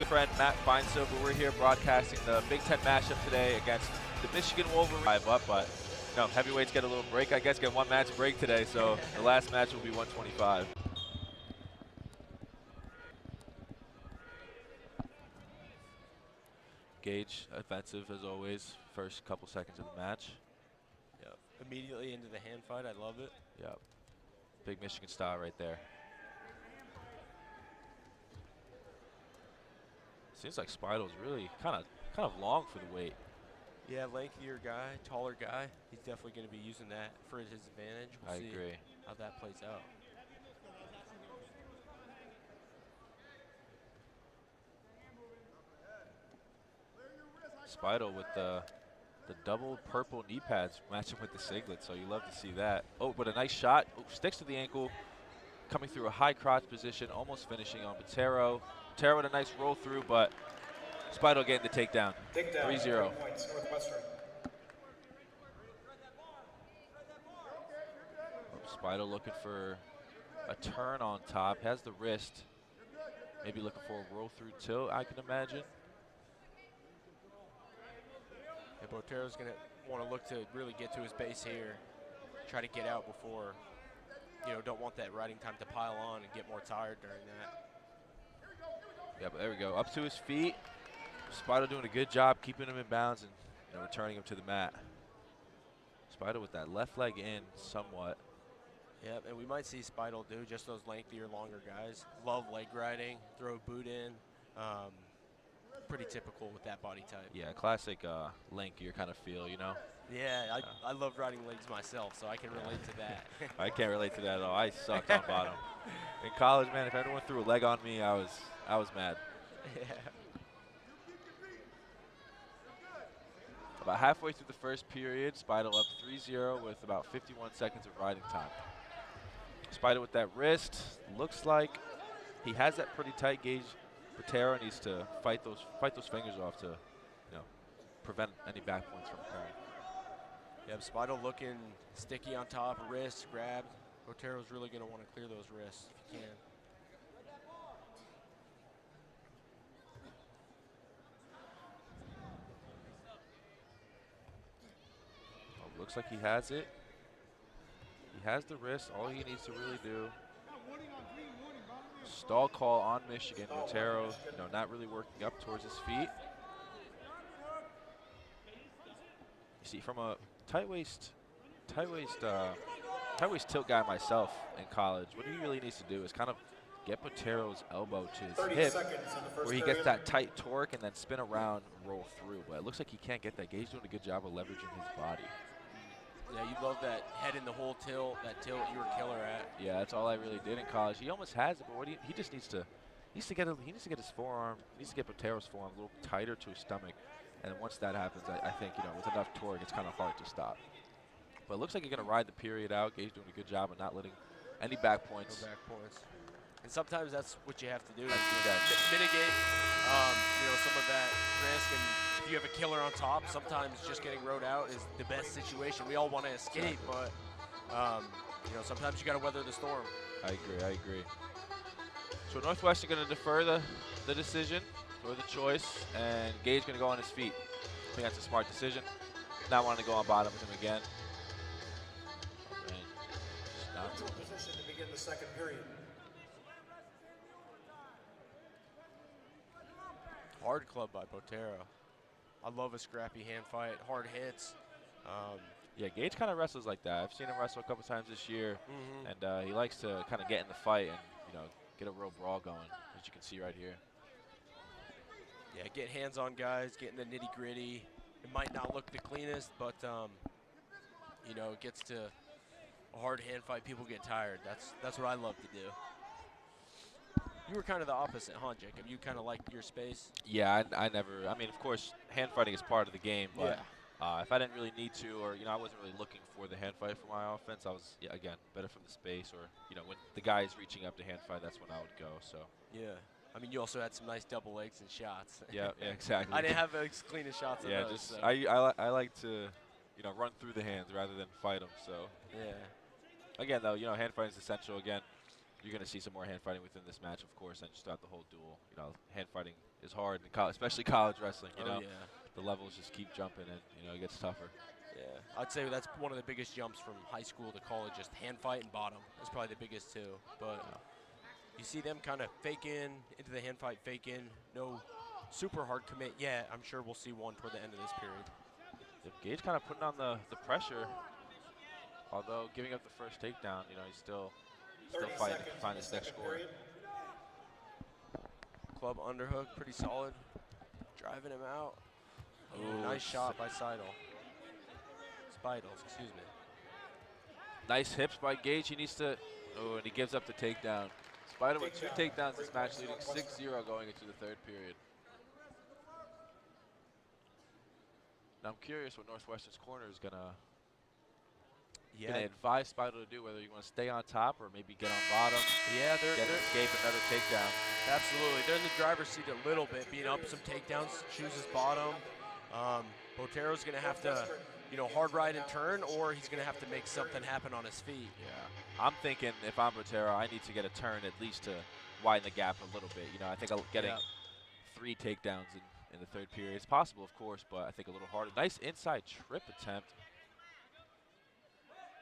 friend Matt Feinsilver. We're here broadcasting the Big Ten matchup today against the Michigan Wolverines. 5 up, but no, heavyweights get a little break, I guess, get one match break today, so the last match will be 125. Gage, offensive as always, first couple seconds of the match. Yep. Immediately into the hand fight, I love it. Yep. Big Michigan style right there. Seems like Spidle's really kind of long for the weight. Yeah, lengthier guy, taller guy. He's definitely going to be using that for his advantage. We'll see agree. How that plays out. Spidle with the double purple knee pads matching with the singlet, so you love to see that. Oh, but a nice shot. Oh, sticks to the ankle, coming through a high crotch position, almost finishing on Botero. Botero with a nice roll through, but Spidle getting the takedown. 3-0. Points, Northwestern. Spidle looking for a turn on top, has the wrist. Maybe looking for a roll through tilt, I can imagine. And Botero's going to want to look to really get to his base here, try to get out before, don't want that riding time to pile on and get more tired during that. Yeah, but there we go. Up to his feet. Spidle doing a good job keeping him in bounds and returning him to the mat. Spidle with that left leg in somewhat. Yep, and we might see Spidle do just those lengthier, longer guys. Love leg riding, throw a boot in. Pretty typical with that body type. Yeah, classic lankier kind of feel, Yeah, I love riding legs myself, so I can relate to that. I can't relate to that at all. I sucked on bottom. In college, man, if anyone threw a leg on me, I was mad. Yeah. About halfway through the first period, Spidle up 3-0 with about 51 seconds of riding time. Spidle with that wrist, looks like he has that pretty tight gauge. Botero needs to fight those fingers off to, prevent any back points from occurring. Yep, Spidle looking sticky on top, wrist grabbed. Botero's really going to want to clear those wrists if he can. Oh, looks like he has it. He has the wrist. All he needs to really do. Stall call on Michigan. Botero, not really working up towards his feet. You see, from a tight waist tilt guy myself in college, what he really needs to do is kind of get Botero's elbow to his hip, where he gets that tight torque and then spin around and roll through. But it looks like he can't get that. Gage doing a good job of leveraging his body. Yeah, you love that head in the hole tilt, that tilt you were killer at. Yeah, that's all I really did in college. He almost has it, but what he just needs to get his forearm, needs to get Botero's forearm a little tighter to his stomach, and then once that happens, I think with enough torque, it's kind of hard to stop. But it looks like you're going to ride the period out. Gage doing a good job of not letting any back points. No back points. And sometimes that's what you have to do. Exactly. Mitigate, some of that risk. And if you have a killer on top, sometimes just getting rode out is the best situation. We all want to escape, but sometimes you got to weather the storm. I agree. So Northwestern going to defer the decision, or the choice, and Gage going to go on his feet. I think that's a smart decision. Not wanting to go on bottom with him again. Position to begin the second period. Hard club by Botero. I love a scrappy hand fight, hard hits. Yeah, Gage kind of wrestles like that. I've seen him wrestle a couple times this year, and he likes to kind of get in the fight and get a real brawl going, as you can see right here. Yeah, get hands on guys, get in the nitty gritty. It might not look the cleanest, but it gets to a hard hand fight. People get tired. That's what I love to do. You were kind of the opposite, huh, Jacob? You kind of liked your space? Yeah, I never. I mean, of course, hand fighting is part of the game, but if I didn't really need to, or I wasn't really looking for the hand fight for my offense, I was again better from the space, or when the guy is reaching up to hand fight, that's when I would go. So yeah, I mean, you also had some nice double legs and shots. Yeah, exactly. I didn't have as clean as shots. Yeah, those, just so. I like to run through the hands rather than fight them. So yeah. Again, though, hand fighting is essential. Again, you're going to see some more hand fighting within this match, of course, and just throughout the whole duel. You know, hand fighting is hard, in especially college wrestling. You know, yeah. the levels just keep jumping, and it gets tougher. Yeah, I'd say that's one of the biggest jumps from high school to college. Just hand fight and bottom. That's probably the biggest too. But you see them kind of fake into the hand fight, fake in. No super hard commit yet. I'm sure we'll see one toward the end of this period. If Gage kind of putting on the pressure, although giving up the first takedown, he's still fighting to find his next score. Club underhook, pretty solid. Driving him out. Ooh, nice shot by Spidles, excuse me. Nice hips by Gage. He needs to, and he gives up the takedown. Spider with 2 takedowns this match, leading 6-0 going into the 3rd period. Now I'm curious what Northwestern's corner is gonna advise Spider to do, whether you want to stay on top or maybe get on bottom. Yeah, they're escape another takedown. Absolutely, they're in the driver's seat a little bit, being up some takedowns, chooses bottom. Botero's gonna have to, hard ride and turn, or he's gonna have to make something happen on his feet. Yeah, I'm thinking if I'm Botero, I need to get a turn at least to widen the gap a little bit. I think getting 3 takedowns in the 3rd period. It's possible, of course, but I think a little harder. Nice inside trip attempt.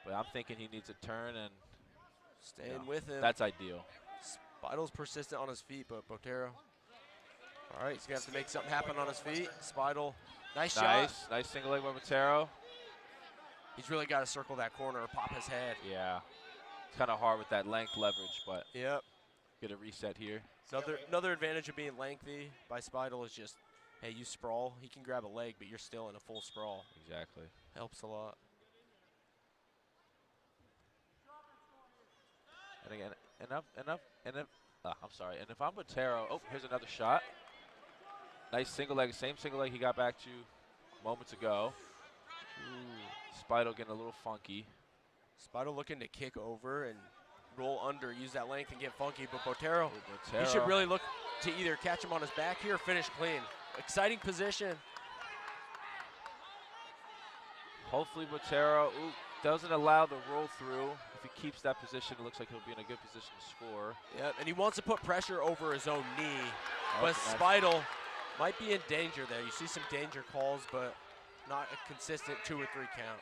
But I'm thinking he needs a turn and staying with him. That's ideal. Spidle's persistent on his feet, but Botero. All right, he's gonna have to make something happen on his feet. Spidle, nice shot. Nice single leg by Botero. He's really got to circle that corner or pop his head. Yeah, it's kind of hard with that length leverage, but yep. Get a reset here. Another advantage of being lengthy by Spidle is just, hey, you sprawl. He can grab a leg, but you're still in a full sprawl. Exactly. Helps a lot. And again, I'm sorry. And if I'm Botero, here's another shot. Nice single leg, same single leg he got back to moments ago. Ooh, Spidle getting a little funky. Spidle looking to kick over and roll under, use that length and get funky, but Botero, he should really look to either catch him on his back here or finish clean. Exciting position. Hopefully Botero doesn't allow the roll through. If he keeps that position, it looks like he'll be in a good position to score. Yep, and he wants to put pressure over his own knee, but Spidle might be in danger there. You see some danger calls, but not a consistent 2 or 3 count.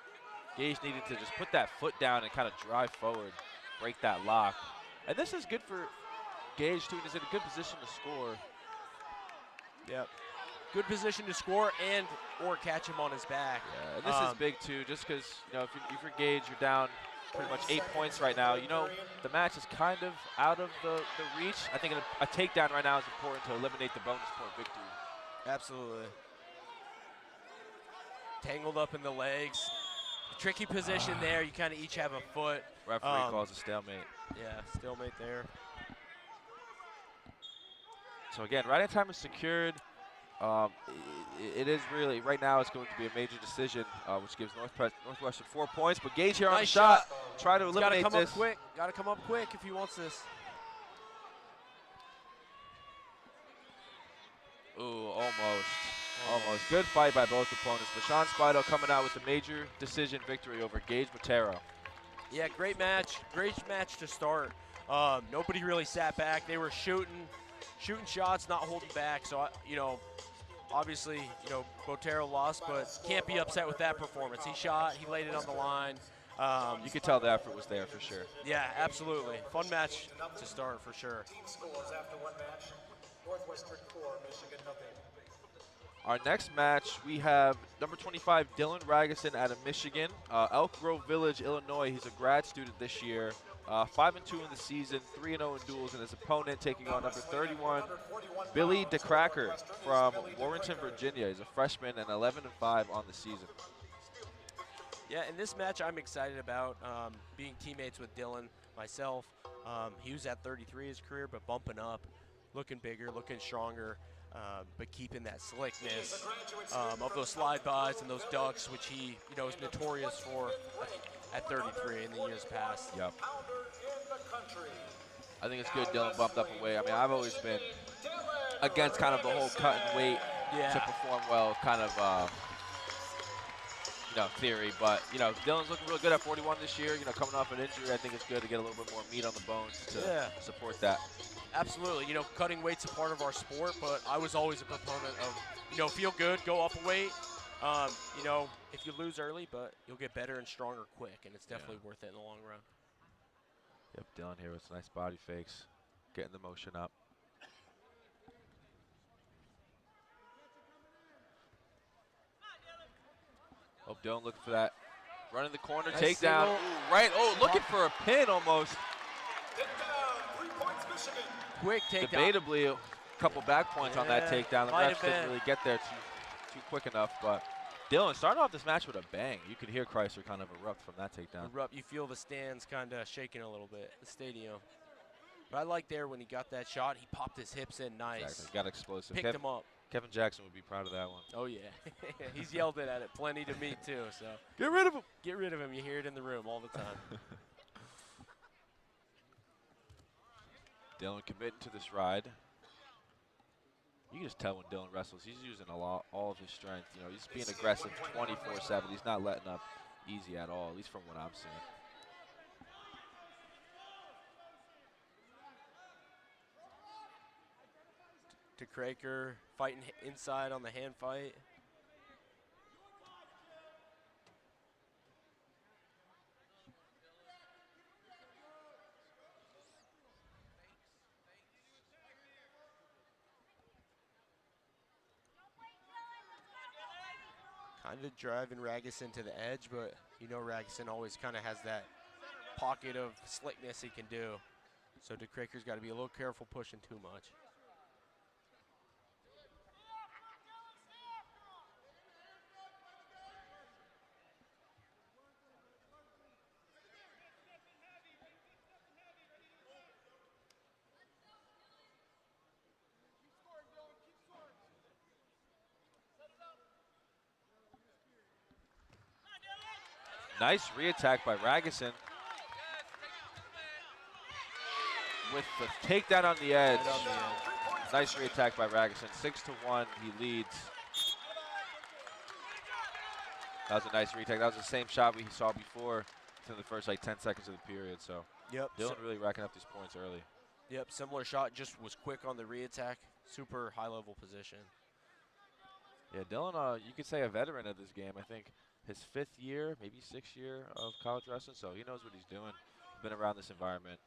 Gage needed to just put that foot down and kind of drive forward, break that lock. And this is good for Gage too. He's in a good position to score. Yep. Good position to score or catch him on his back. Yeah, and this is big too, just because if you're Gage, you're down pretty much 8 points right now. The match is kind of out of the reach. I think a takedown right now is important to eliminate the bonus point victory. Absolutely. Tangled up in the legs. Tricky position there. You kind of each have a foot. Referee calls a stalemate. Yeah, stalemate there. So again, right-hand time is secured. It is really, right now it's going to be a major decision, which gives Northwestern 4 points. But Gage here on the shot. Try to eliminate this. Got to come up quick. Got to come up quick if he wants this. Ooh, almost. Good fight by both opponents. But Sean Spidle coming out with a major decision victory over Gage Botero. Yeah, great match. Great match to start. Nobody really sat back. They were shooting shots, not holding back. So, obviously, Botero lost, but can't be upset with that performance. He shot, he laid it on the line. You could tell the effort was there for sure. Yeah, absolutely. Fun match to start for sure. Team scores after one match. Northwestern 4, Michigan nothing. Our next match, we have number 25, Dylan Ragusin out of Michigan. Elk Grove Village, Illinois. He's a grad student this year. 5-2 in the season, 3-0 in duels, and his opponent taking on number 31, Billy DeCracker from Warrenton, Virginia. He's a freshman and 11-5 on the season. Yeah, in this match I'm excited about being teammates with Dylan, myself. He was at 33 his career, but bumping up, looking bigger, looking stronger, but keeping that slickness of those slide bys and those ducks, which he is notorious for at 33 in the years past. Yep. I think it's good Dylan bumped up and weight. I mean, I've always been against kind of the whole cut and weight to perform well kind of theory. But, Dylan's looking real good at 41 this year. Coming off an injury, I think it's good to get a little bit more meat on the bones to support that. Absolutely. Cutting weight's a part of our sport, but I was always a proponent of, feel good, go up a weight. If you lose early, but you'll get better and stronger quick, and it's definitely worth it in the long run. Yep, Dylan here with some nice body fakes, getting the motion up. Oh, Dylan looking for that. Running the corner, Nice takedown. Ooh, right, looking for a pin almost. Quick takedown. Debatably, a couple back points on that takedown. The refs didn't really get there too quick enough, but Dylan starting off this match with a bang. You could hear Chrysler kind of erupt from that takedown. You feel the stands kind of shaking a little bit, the stadium. But I like there when he got that shot, he popped his hips in nice. Exactly. Got explosive. Picked him up. Kevin Jackson would be proud of that one. Oh, yeah. He's yelled it at it plenty to me, too. So get rid of him. Get rid of him. You hear it in the room all the time. Dylan committing to this ride. You can just tell when Dylan wrestles, he's using all of his strength. He's being aggressive 24/7. He's not letting up easy at all, at least from what I'm seeing. To Kraker, fighting inside on the hand fight. Kind of driving Ragusin to the edge, but Ragusin always kind of has that pocket of slickness he can do. So DeCraker's got to be a little careful pushing too much. Nice re-attack by Ragusin. With the takedown on the edge. Nice re-attack by Ragusin. 6-1, he leads. That was a nice retake. That was the same shot we saw before in the first 10 seconds of the period. So Dylan really racking up these points early. Yep, similar shot, just was quick on the re-attack. Super high-level position. Yeah, Dylan, you could say a veteran of this game. I think his 5th year, maybe 6th year of college wrestling, so he knows what he's doing. Been around this environment,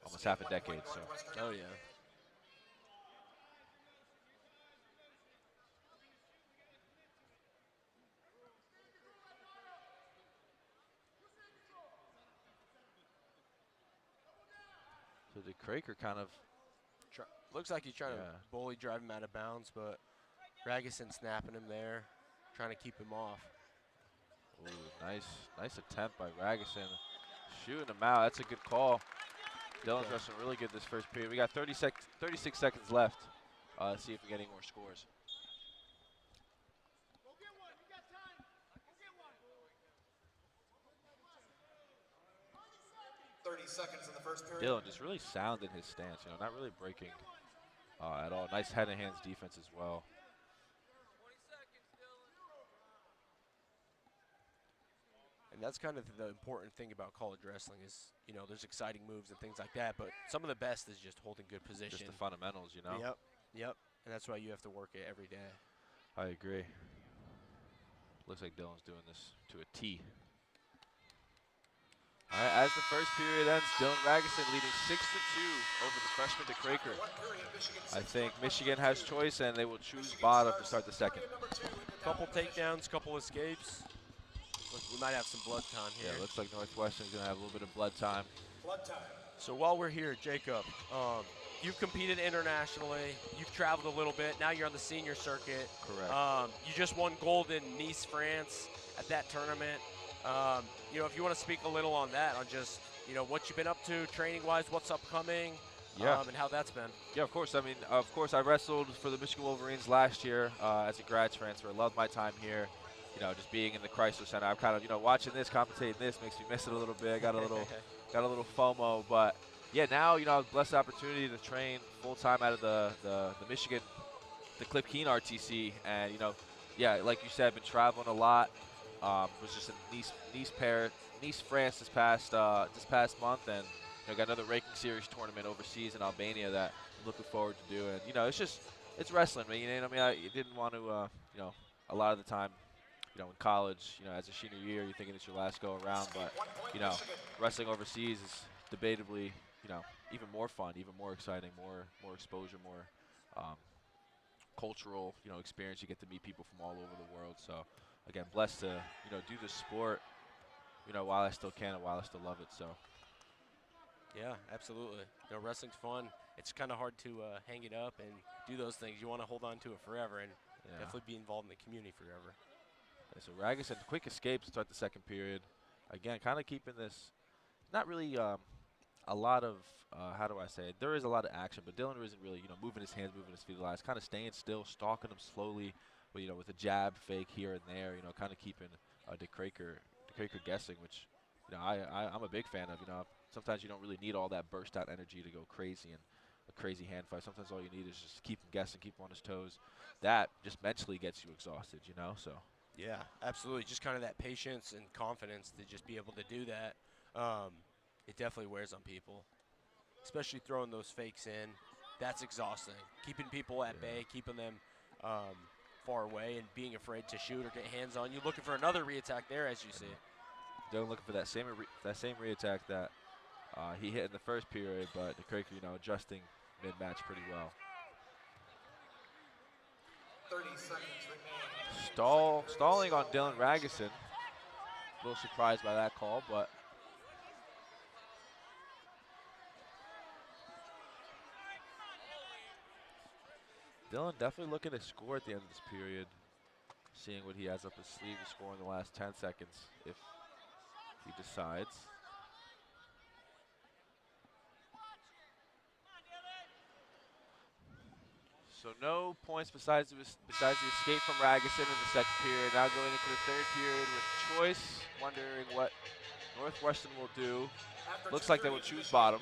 almost half a decade. So. Oh yeah. So the Kraker kind of looks like he's trying to bully drive him out of bounds, but Ragusin snapping him there, trying to keep him off. Ooh, nice attempt by Ragusin. Shooting him out, that's a good call. Dylan's wrestling really good this first period. We got 36 seconds left. Let's see if we get any more scores. Seconds in the first period. Dylan just really sound in his stance, not really breaking at all. Nice head and hands defense as well. And that's kind of the important thing about college wrestling is, there's exciting moves and things like that, but some of the best is just holding good position. Just the fundamentals, Yep. And that's why you have to work it every day. I agree. Looks like Dylan's doing this to a T. All right, as the first period ends, Dylan Ragusin leading 6-2 over the freshman DeCraker. I think Michigan has choice, and they will choose bottom to start the second. Couple takedowns, couple escapes. Look, we might have some blood time here. Yeah, looks like Northwestern's going to have a little bit of blood time. So while we're here, Jacob, you've competed internationally. You've traveled a little bit. Now you're on the senior circuit. Correct. You just won gold in Nice, France at that tournament. If you want to speak a little on that, on just, what you've been up to training-wise, what's upcoming, and how that's been. Yeah, of course. Of course, I wrestled for the Michigan Wolverines last year as a grad transfer. Loved my time here. Just being in the Chrysler Center. I'm kind of, watching this, commentating this makes me miss it a little bit. I got a little FOMO, but yeah, now, I was blessed the opportunity to train full-time out of the Michigan, the Cliff Keen RTC, and, yeah, like you said, been traveling a lot. Was just in Nice, France this past month, and got another ranking series tournament overseas in Albania that I'm looking forward to doing. It's wrestling, man. You didn't want to, a lot of the time, in college, as a senior year, you're thinking it's your last go around, but wrestling overseas is debatably, even more fun, even more exciting, more exposure, more um, cultural, experience. You get to meet people from all over the world. So, again, blessed to, do this sport, while I still can and while I still love it. So, Yeah, absolutely. Wrestling's fun. It's kind of hard to hang it up and do those things. You want to hold on to it forever and definitely be involved in the community forever. Yeah, so Ragusan, quick escape to start the second period. Again, kind of keeping this, not really a lot of, how do I say it? There is a lot of action, but Dylan isn't really, moving his hands, moving his feet a lot. He's kind of staying still, stalking him slowly, with a jab fake here and there, kind of keeping DeCraker guessing, which, I'm a big fan of. Sometimes you don't really need all that burst out energy to go crazy and a crazy hand fight. Sometimes all you need is just keep him guessing, keep him on his toes. That just mentally gets you exhausted, so. Yeah, absolutely. Just kind of that patience and confidence to just be able to do that. It definitely wears on people, especially throwing those fakes in. That's exhausting. Keeping people at bay, keeping them far away, and being afraid to shoot or get hands on you. Looking for another re-attack there, as you see. Dylan looking for that same re-attack that he hit in the first period, but DeCraker, adjusting mid-match pretty well. 30 seconds remaining. Stalling on Dylan Ragusan. A little surprised by that call, but Dylan definitely looking to score at the end of this period. Seeing what he has up his sleeve to score in the last 10 seconds if he decides. So no points besides the escape from Ragusan in the second period. Now going into the third period with choice, wondering what Northwestern will do. Looks like they will choose bottom,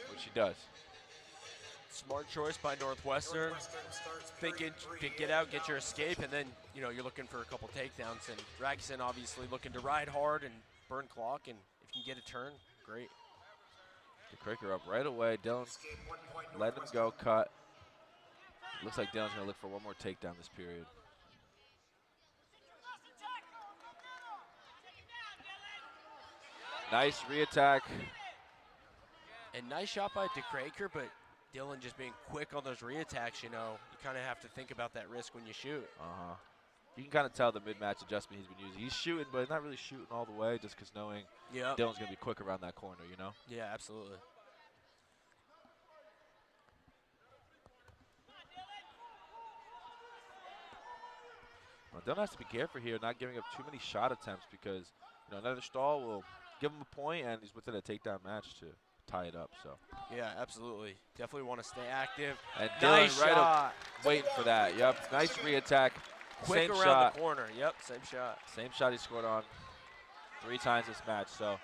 which he does. Smart choice by Northwestern. Thinking to get out, get your escape, and then you're looking for a couple takedowns. And Ragusan obviously looking to ride hard and burn clock, and if you can get a turn, great. DeCraker up right away. Dylan let him go, cut. Looks like Dylan's going to look for one more takedown this period. Nice re-attack. And nice shot by DeCraker, but Dylan just being quick on those re-attacks, you kind of have to think about that risk when you shoot. You can kind of tell the mid-match adjustment he's been using. He's shooting, but not really shooting all the way just because knowing Dylan's going to be quick around that corner, Yeah, absolutely. Well, Dylan has to be careful here, not giving up too many shot attempts because another stall will give him a point, and he's within a takedown match to tie it up. So yeah, absolutely. Definitely want to stay active. And nice Dylan right shot. up, waiting for that. Yep, nice re-attack. Quick same around shot. the corner. Yep, same shot. Same shot he scored on 3 times this match. So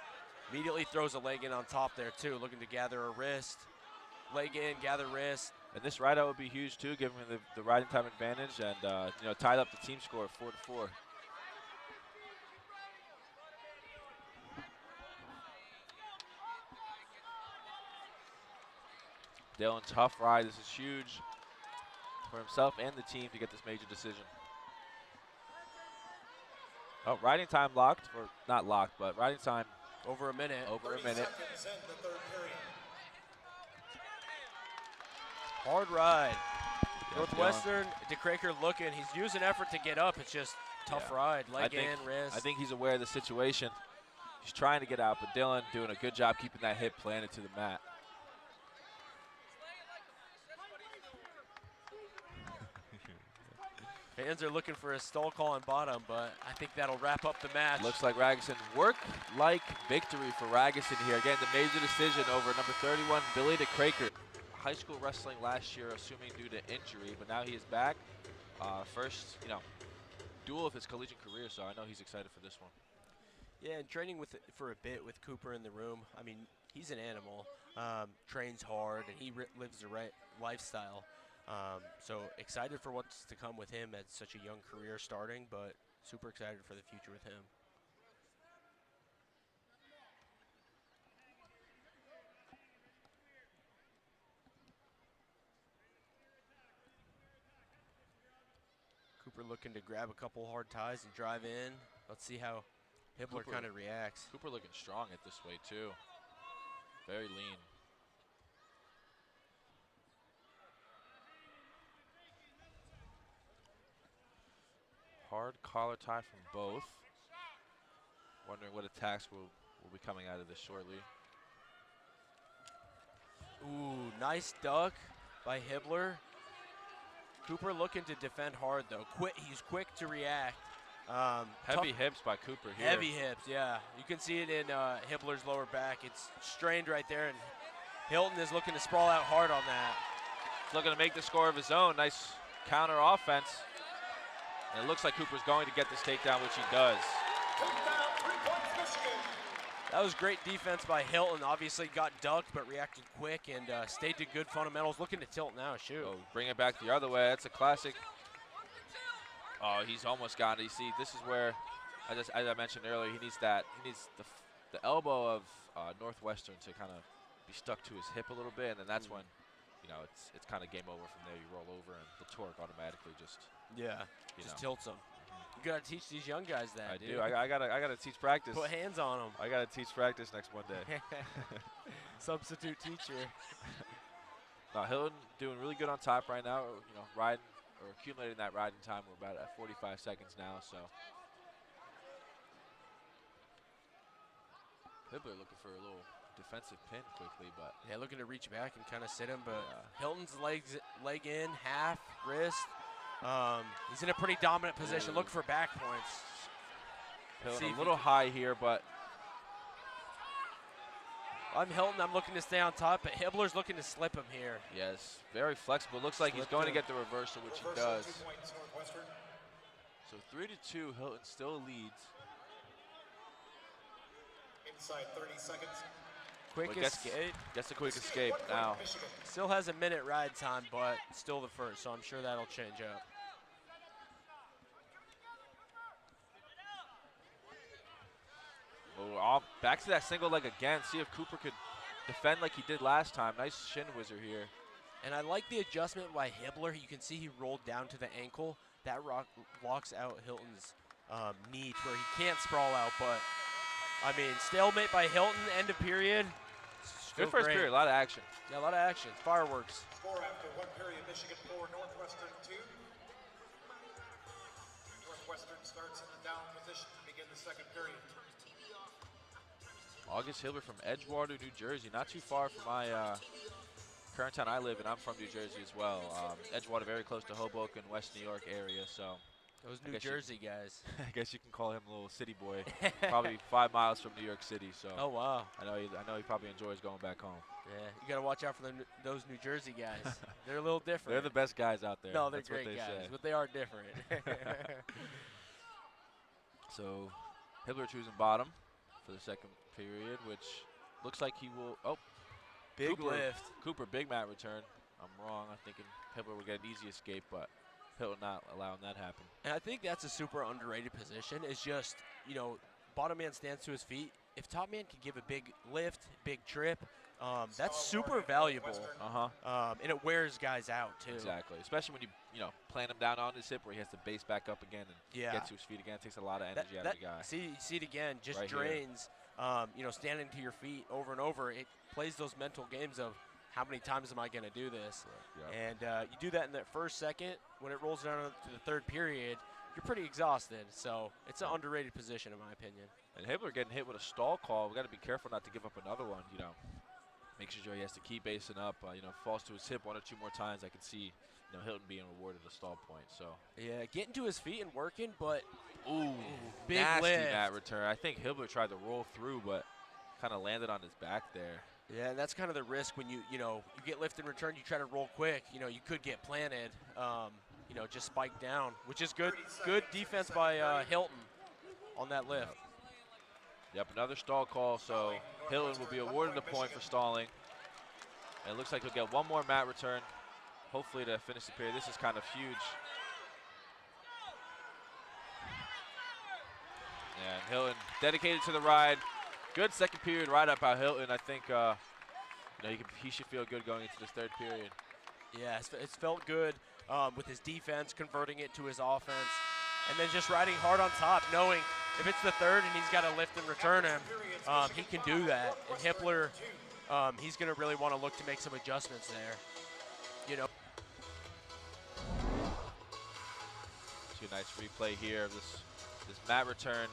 immediately throws a leg in on top there too, looking to gather a wrist. Leg in, gather wrist. And this ride out would be huge too, giving him the riding time advantage, and tied up the team score of 4-4. Dylan, tough ride. This is huge for himself and the team to get this major decision. Oh, riding time locked, or not locked, but riding time over a minute. Over a minute. Hard ride. Yeah, Northwestern, DeCraker looking. He's using effort to get up. It's just tough ride. Leg in, wrist. I think he's aware of the situation. He's trying to get out, but Dylan doing a good job keeping that hip planted to the mat. Fans are looking for a stall call on bottom, but I think that'll wrap up the match. Looks like Ragusan work-like victory for Ragusan here. Again, the major decision over number 31, Billy DeCraker. High school wrestling last year, assuming due to injury, but now he is back. First, duel of his collegiate career, so I know he's excited for this one. Yeah, and training for a bit with Cooper in the room. I mean, he's an animal. Trains hard, and he lives the right lifestyle. So excited for what's to come with him at such a young career starting, but Super excited for the future with him. Cooper looking to grab a couple hard ties and drive in. Let's see how Hibbler kind of reacts. Cooper looking strong at this weight too. Very lean. Hard collar tie from both. Wondering what attacks will be coming out of this shortly. Ooh, nice duck by Hibbler. Cooper looking to defend hard though. He's quick to react. Heavy hips by Cooper here. Heavy hips, yeah. You can see it in Hibbler's lower back. It's strained right there, and Hilton is looking to sprawl out hard on that. He's looking to make the score of his own. Nice counter offense. And it looks like Cooper's going to get this takedown, which he does. That was great defense by Hilton. Obviously got ducked, but reacted quick and stayed to good fundamentals. Looking to tilt now, shoot. Oh, bring it back the other way. That's a classic. Oh, he's almost got it. You see, this is where, as I mentioned earlier, he needs the elbow of Northwestern to kind of be stuck to his hip a little bit, and then that's when, you know, it's kind of game over from there. You roll over, and the torque automatically just tilts them. You gotta teach these young guys that. I do. I gotta teach practice. Put hands on them. I gotta teach practice next Monday. Substitute teacher. Now Hilton doing really good on top right now. You know, riding or accumulating that riding time. We're about at 45 seconds now. So Hibbler looking for a little defensive pin quickly, but yeah, looking to reach back and kind of sit him. But Hilton's leg in, half wrist. He's in a pretty dominant position. Look for back points. Hilton a little high here, but I'm Hilton. I'm looking to stay on top, but Hibbler's looking to slip him here. Yes, very flexible. Looks like he's going to get the reversal, which he does. 2 points, Northwestern. So 3-2, Hilton still leads. Inside 30 seconds. Quick escape. Gets a quick escape now. Still has a minute ride time, but still the first, so I'm sure that'll change up. Oh, back to that single leg again. See if Cooper could defend like he did last time. Nice shin whizzer here. And I like the adjustment by Hibbler. You can see he rolled down to the ankle. That locks out Hilton's knee to where he can't sprawl out, but I mean, stalemate by Hilton, end of period. Good first period, a lot of action. Yeah, a lot of action, fireworks. Score after 1 period, Michigan 4, Northwestern 2. Northwestern starts in the down position to begin the second period. August Hibbler from Edgewater, New Jersey, not too far from my current town I live in. I'm from New Jersey as well. Edgewater, very close to Hoboken, West New York area, so. Those New Jersey guys. I guess you can call him a little city boy. Probably 5 miles from New York City, so. Oh, wow. I know he probably enjoys going back home. Yeah, you got to watch out for those New Jersey guys. They're a little different. They're the best guys out there. No, they're That's great what they guys, say. but they are different. So, Hibbler choosing bottom for the second period, which looks like he will. Oh, big Cooper, lift. Cooper, big mat return. I'm wrong. I'm thinking Hibbler would get an easy escape, but Hilton not allowing that happen. And I think that's a super underrated position. Is just, you know, bottom man stands to his feet. If top man can give a big lift, big trip, that's super valuable. And it wears guys out too. Exactly, especially when you plant him down on his hip where he has to base back up again and get to his feet again. It takes a lot of energy out of the guy. See it again, just right drains. Standing to your feet over and over, it plays those mental games of how many times am I going to do this? Right, and you do that in that first second. When it rolls down to the third period, you're pretty exhausted. So it's an underrated position in my opinion. And Hibbler getting hit with a stall call. We got to be careful not to give up another one. Make sure he has to keep basing up. Falls to his hip 1 or 2 more times. I can see Hilton being rewarded a stall point. So yeah, getting to his feet and working, but big nasty lift. mat return. I think Hibbler tried to roll through, but kind of landed on his back there. Yeah, and that's kind of the risk when you get lift and return. You try to roll quick. You could get planted. Just spike down, which is good. Good defense by Hilton on that lift. Yep, another stall call. So Hilton will be awarded a point for stalling. And it looks like he'll get 1 more mat return, hopefully to finish the period. This is kind of huge. And Hilton dedicated to the ride. Good second period ride up by Hilton. I think he should feel good going into this third period. Yeah, it's felt good with his defense, converting it to his offense, and then just riding hard on top, knowing if it's the third and he's got to lift and return him, he can do that. And Hippler, he's going to really want to look to make some adjustments there. You know. See a nice replay here of this mat return.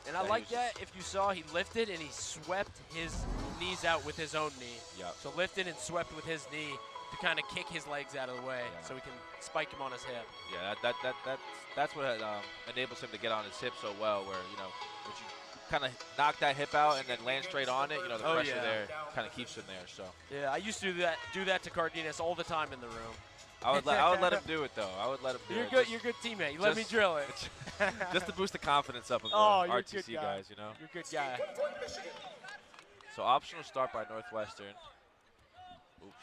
And I like that. If you saw, he lifted and he swept his knees out with his own knee. Yep. So lifted and swept with his knee to kind of kick his legs out of the way, so he can spike him on his hip. Yeah, that's what enables him to get on his hip so well. Where when you kind of knock that hip out and then land straight on it, the pressure there kind of keeps him there. So yeah, I used to do that to Cardenas all the time in the room. I would let him do it though. I would let him do it. You're a good teammate. You let me drill it. Just to boost the confidence up of the RTC guys, You're a good guy. So optional start by Northwestern. Oops.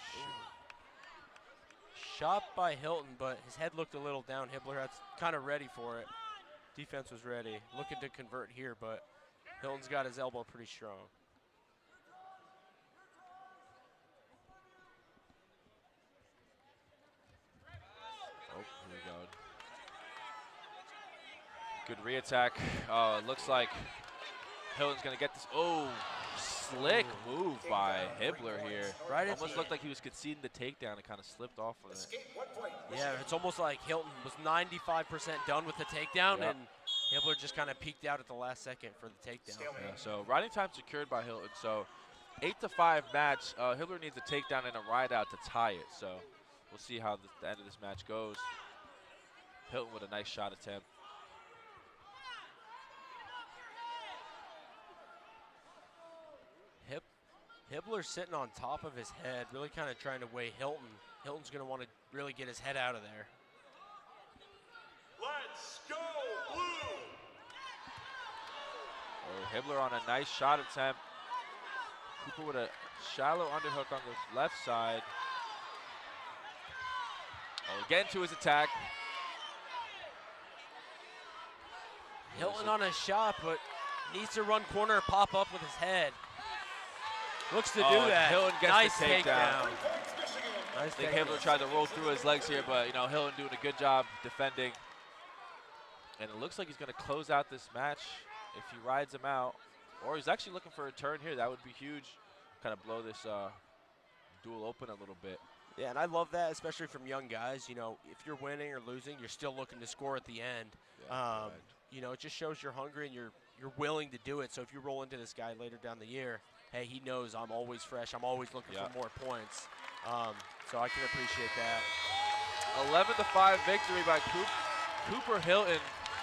Shot by Hilton, but his head looked a little down. Hibbler had kind of ready for it. Defense was ready, looking to convert here, but Hilton's got his elbow pretty strong. Oh, here we go. Good re-attack. Oh, it looks like Hilton's going to get this. Oh, slick move by Hibbler here. Right, almost looked like he was conceding the takedown and kind of slipped off of it. Yeah, it's almost like Hilton was 95% done with the takedown, and Hibbler just kind of peeked out at the last second for the takedown. Yeah, so riding time secured by Hilton. So 8-5 match. Hibbler needs a takedown and a ride out to tie it. So we'll see how the end of this match goes. Hilton with a nice shot attempt. Hibbler's sitting on top of his head, really kind of trying to weigh Hilton. Hilton's going to want to really get his head out of there. Let's go, blue! Oh, Hibbler on a nice shot attempt. Cooper with a shallow underhook on the left side. Oh, again to his attack. Hilton on a shot, but needs to run corner and pop up with his head. Looks to do that. Hilton gets nice the takedown. Nice I think Hibbler tried to roll through his legs here, but Hilton doing a good job defending. And it looks like he's going to close out this match if he rides him out. Or he's actually looking for a turn here. That would be huge. Kind of blow this duel open a little bit. Yeah, and I love that, especially from young guys. If you're winning or losing, you're still looking to score at the end. Yeah, it just shows you're hungry and you're willing to do it. So if you roll into this guy later down the year, hey, he knows I'm always fresh. I'm always looking for more points. So I can appreciate that. 11-5 victory by Cooper Hilton,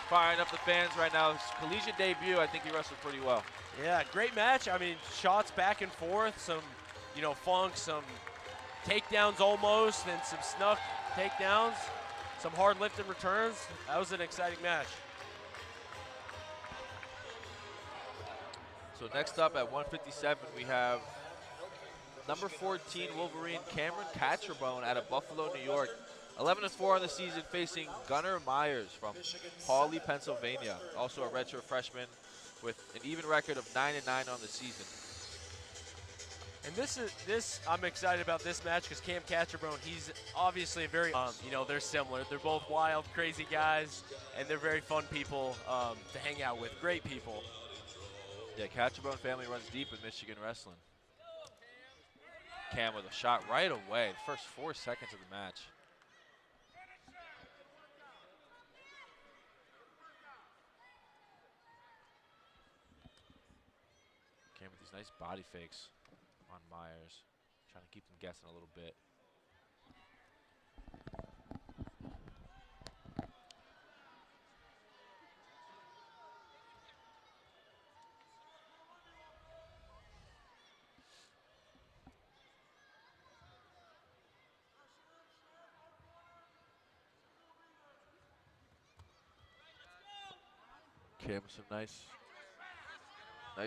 firing up the fans right now. His collegiate debut, I think he wrestled pretty well. Yeah, great match. I mean, shots back and forth, some, funk, some takedowns almost, and some snuck takedowns, some hard lift and returns. That was an exciting match. So next up at 157, we have number 14 Wolverine Cameron Catcherbone out of Buffalo, New York. 11-4 on the season, facing Gunnar Myers from Pauley, Pennsylvania. Also a redshirt freshman with an even record of 9-9 on the season. And I'm excited about this match because Cam Catcherbone, he's obviously a very, they're similar. They're both wild, crazy guys, and they're very fun people to hang out with. Great people. Yeah, Catcherbone family runs deep in Michigan wrestling. Cam with a shot right away, the first 4 seconds of the match. Cam with these nice body fakes on Myers, trying to keep them guessing a little bit. Cam with some nice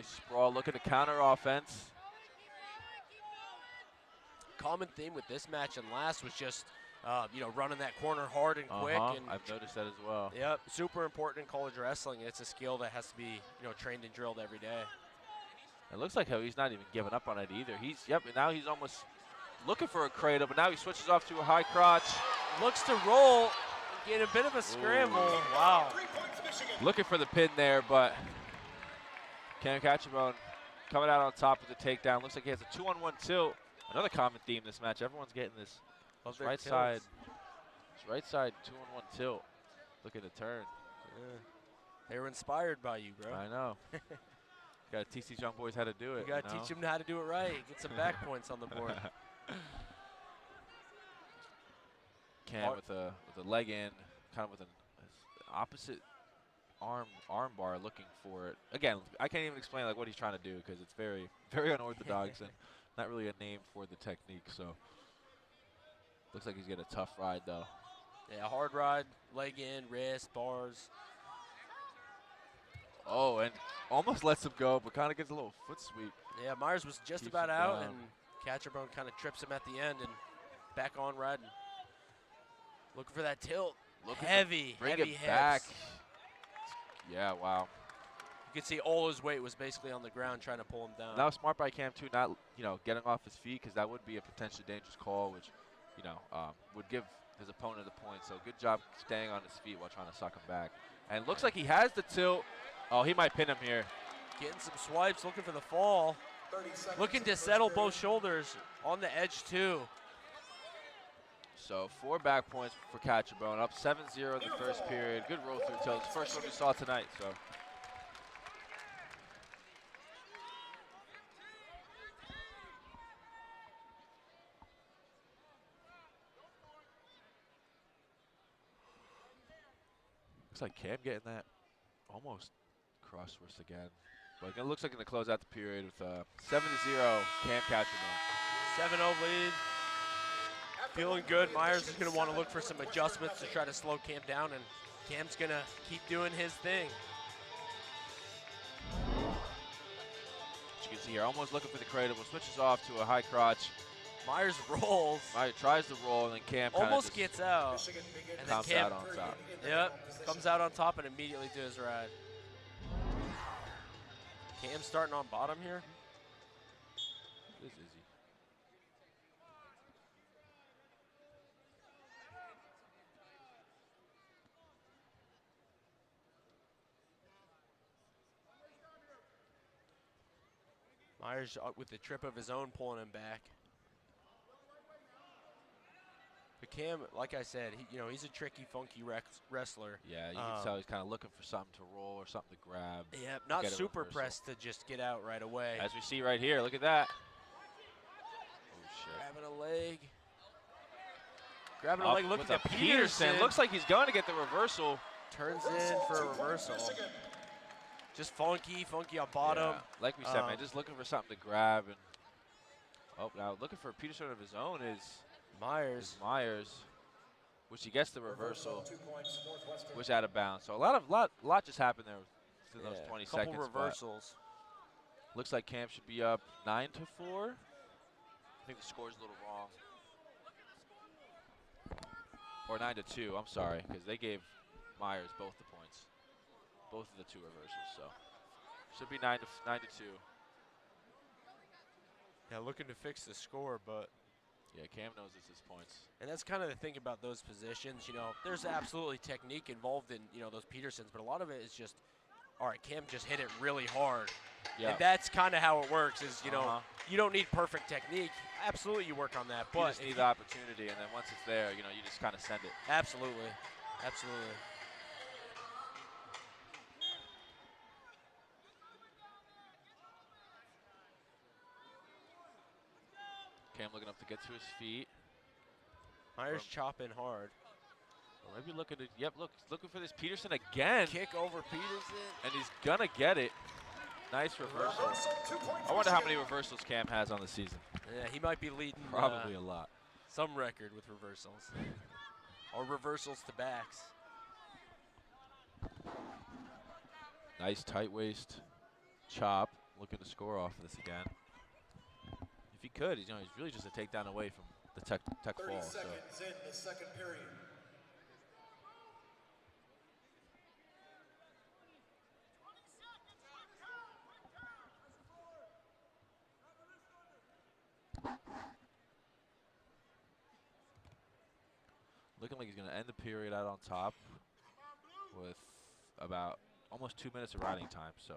sprawl, looking to counter offense. Common theme with this match and last was just You know, running that corner hard and quick. And I've noticed that as well. yep, super important in college wrestling. It's a skill that has to be, you know, trained and drilled every day. It looks like how he's not even giving up on it either. And now he's almost looking for a cradle, but now he switches off to a high crotch. Looks to roll, get a bit of a scramble. Ooh. Wow. Looking for the pin there, but Cam Catcherbone coming out on top with the takedown. Looks like he has a 2-on-1 tilt. Another common theme this match. Everyone's getting this right side. This right side 2-on-1 tilt. Look at the turn. Yeah. They were inspired by you, bro. I know. Got to teach these young boys how to do it. You got to teach them how to do it right. Get some back points on the board. Cam with a leg in, kind of with an opposite arm bar, looking for it. Again, I can't even explain like what he's trying to do because it's very unorthodox and not really a name for the technique. So looks like he's getting a tough ride though. Yeah, hard ride, leg in, wrist, bars. Oh, and almost lets him go, but kind of gets a little foot sweep. Yeah, Myers was just Keeps about it out, down. and Catcherbone kind of trips him at the end and back on riding. Looking for that tilt. Heavy, Bring heavy it hips. back. Yeah, wow. You can see all his weight was basically on the ground trying to pull him down. That was smart by Cam too, not getting off his feet because that would be a potentially dangerous call, which would give his opponent a point. So good job staying on his feet while trying to suck him back. And it looks like he has the tilt. Oh, he might pin him here. Getting some swipes, looking for the fall. Looking to settle both shoulders on the edge too. So 4 back points for Catcherbone, up 7-0 in the first period. Good roll through tilts, first one we saw tonight. So. Looks like Cam getting that almost cross wrist again. But it looks like going to close out the period with 7-0 Cam Catcherbone. 7-0 lead. Feeling good. Myers is going to want to look for some adjustments to try to slow Cam down, and Cam's going to keep doing his thing. As you can see here, almost looking for the cradle, but switches off to a high crotch. Myers rolls. Myers tries to roll, and then Cam almost gets out. And then comes Cam out on top. Yep, comes out on top and immediately does ride. Cam starting on bottom here. This is easy. Myers with the trip of his own pulling him back. But Cam, like I said, he's a tricky, funky wrestler. Yeah, you can tell he's kind of looking for something to roll or something to grab. Yeah, not super pressed to just get out right away. As we see right here, look at that. Oh, shit. Grabbing a leg. Grabbing a leg, looking at Peterson. Looks like he's going to get the reversal. Turns in for a reversal. Just funky on bottom. Yeah, like we said, man, just looking for something to grab. And now looking for a Peterson of his own is Myers, which he gets the reversal, which out of bounds. So a lot just happened there within those 20 seconds. Couple reversals. Looks like Cam should be up 9-4. I think the score's a little wrong. Or 9-2. I'm sorry, because they gave Myers both the points, both of the 2 reversals. So should be 9-2. Yeah, looking to fix the score, but. Yeah, Cam knows it's his points. And that's kind of the thing about those positions. There's absolutely technique involved in, those Petersons, but a lot of it is just, all right, Cam just hit it really hard. Yeah. And that's kind of how it works is, you don't need perfect technique. Absolutely you work on that. But you just need the opportunity, and then once it's there, you just kind of send it. Absolutely. Absolutely. Cam looking up to get to his feet. Myers chopping hard. Or maybe looking to, looking for this Peterson again. Kick over Peterson. And he's gonna get it. Nice reversal. I wonder how many reversals Cam has on the season. Yeah, he might be leading. Probably a lot. Some record with reversals. Or reversals to backs. Nice tight waist chop. Looking to score off of this again. If he could, he's really just a takedown away from the tech 30 fall. So. seconds in the second period. Looking like he's going to end the period out on top with about almost 2 minutes of riding time. So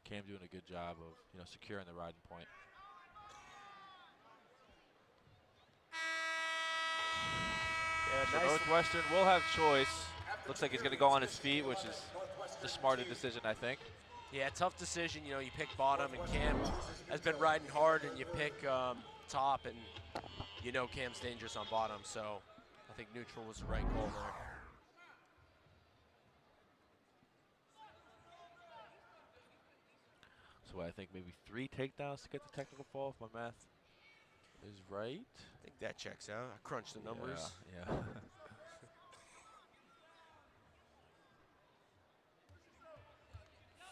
Cam doing a good job of securing the riding point. Yeah, So nice. Northwestern will have choice. Looks like he's going to go on his feet, which is the smarter decision, I think. Yeah, tough decision. You pick bottom, and Cam has been riding hard, and you pick top, and Cam's dangerous on bottom. So I think neutral was the right call there. So I think maybe 3 takedowns to get the technical fall, if my math is right. I think that checks out. I crunched the numbers. Yeah. Ooh,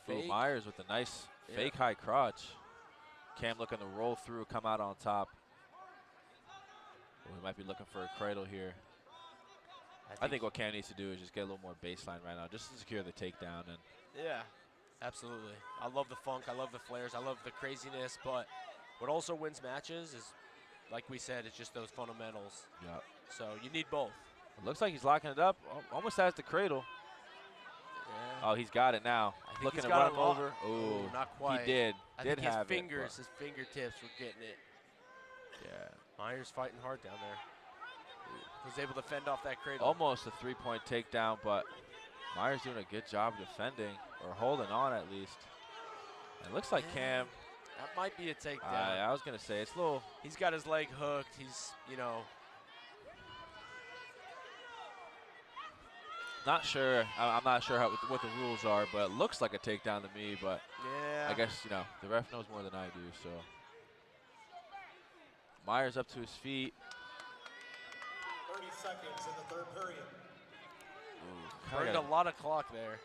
Fake. Myers with a nice fake high crotch. Cam looking to roll through, come out on top. We might be looking for a cradle here. I think what Cam needs to do is just get a little more baseline right now, just to secure the takedown. And Yeah, absolutely. I love the funk. I love the flares. I love the craziness. But what also wins matches is, like we said, it's just those fundamentals. yeah, So you need both. it looks like he's locking it up. Almost has the cradle. Yeah. Oh, he's got it now. I think Looking he's to got run it him locked. over. Ooh, not quite. He did. I did think his have fingers, it, his fingertips were getting it. but yeah. Myers fighting hard down there. Was able to fend off that cradle. Almost a 3-point takedown, but Myers doing a good job defending, or holding on at least. And it looks like Cam. That might be a takedown. I was going to say, it's a little. He's got his leg hooked. He's, Not sure. I'm not sure what the rules are, but it looks like a takedown to me. But yeah. I guess, the ref knows more than I do. So Myers up to his feet. 30 seconds in the third period. Ooh, Burned a lot of clock there.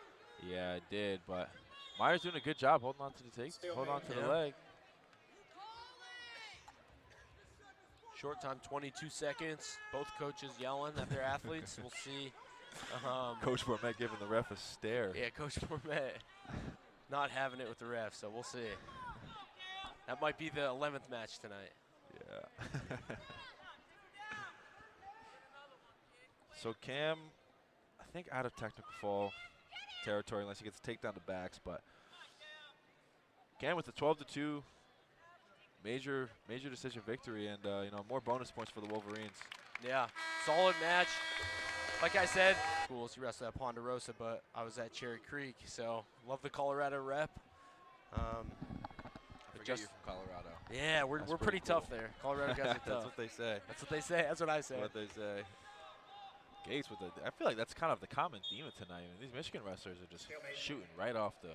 Yeah, it did. But Myers doing a good job holding on to the hold on to the leg. Short time, 22 seconds. Both coaches yelling at their athletes. We'll see. Coach Bourmet giving the ref a stare. Yeah, Coach Bourmet not having it with the ref, so we'll see. That might be the 11th match tonight. Yeah. So Cam, I think out of technical fall territory unless he gets a takedown to backs, but Cam with the 12-2 major decision victory, and more bonus points for the Wolverines. Yeah, solid match. Like I said, schools, he wrestled at Ponderosa, but I was at Cherry Creek, so love the Colorado rep. I forget you're from Colorado. Yeah, we're pretty tough there. Colorado guys are tough. That's what they say. That's what they say. That's what I say. That's what they say. Gates with I feel like that's kind of the common theme of tonight. I mean, these Michigan wrestlers are just shooting right off the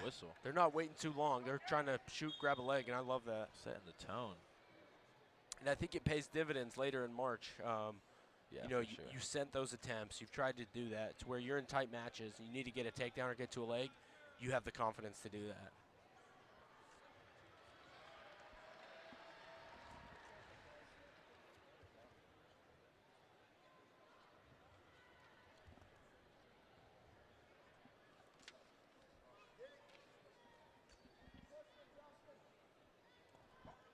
whistle. They're not waiting too long. They're trying to shoot, grab a leg, and I love that. Setting the tone. And I think it pays dividends later in March. Yeah, you sent those attempts. You've tried to do that to where you're in tight matches and you need to get a takedown or get to a leg. You have the confidence to do that.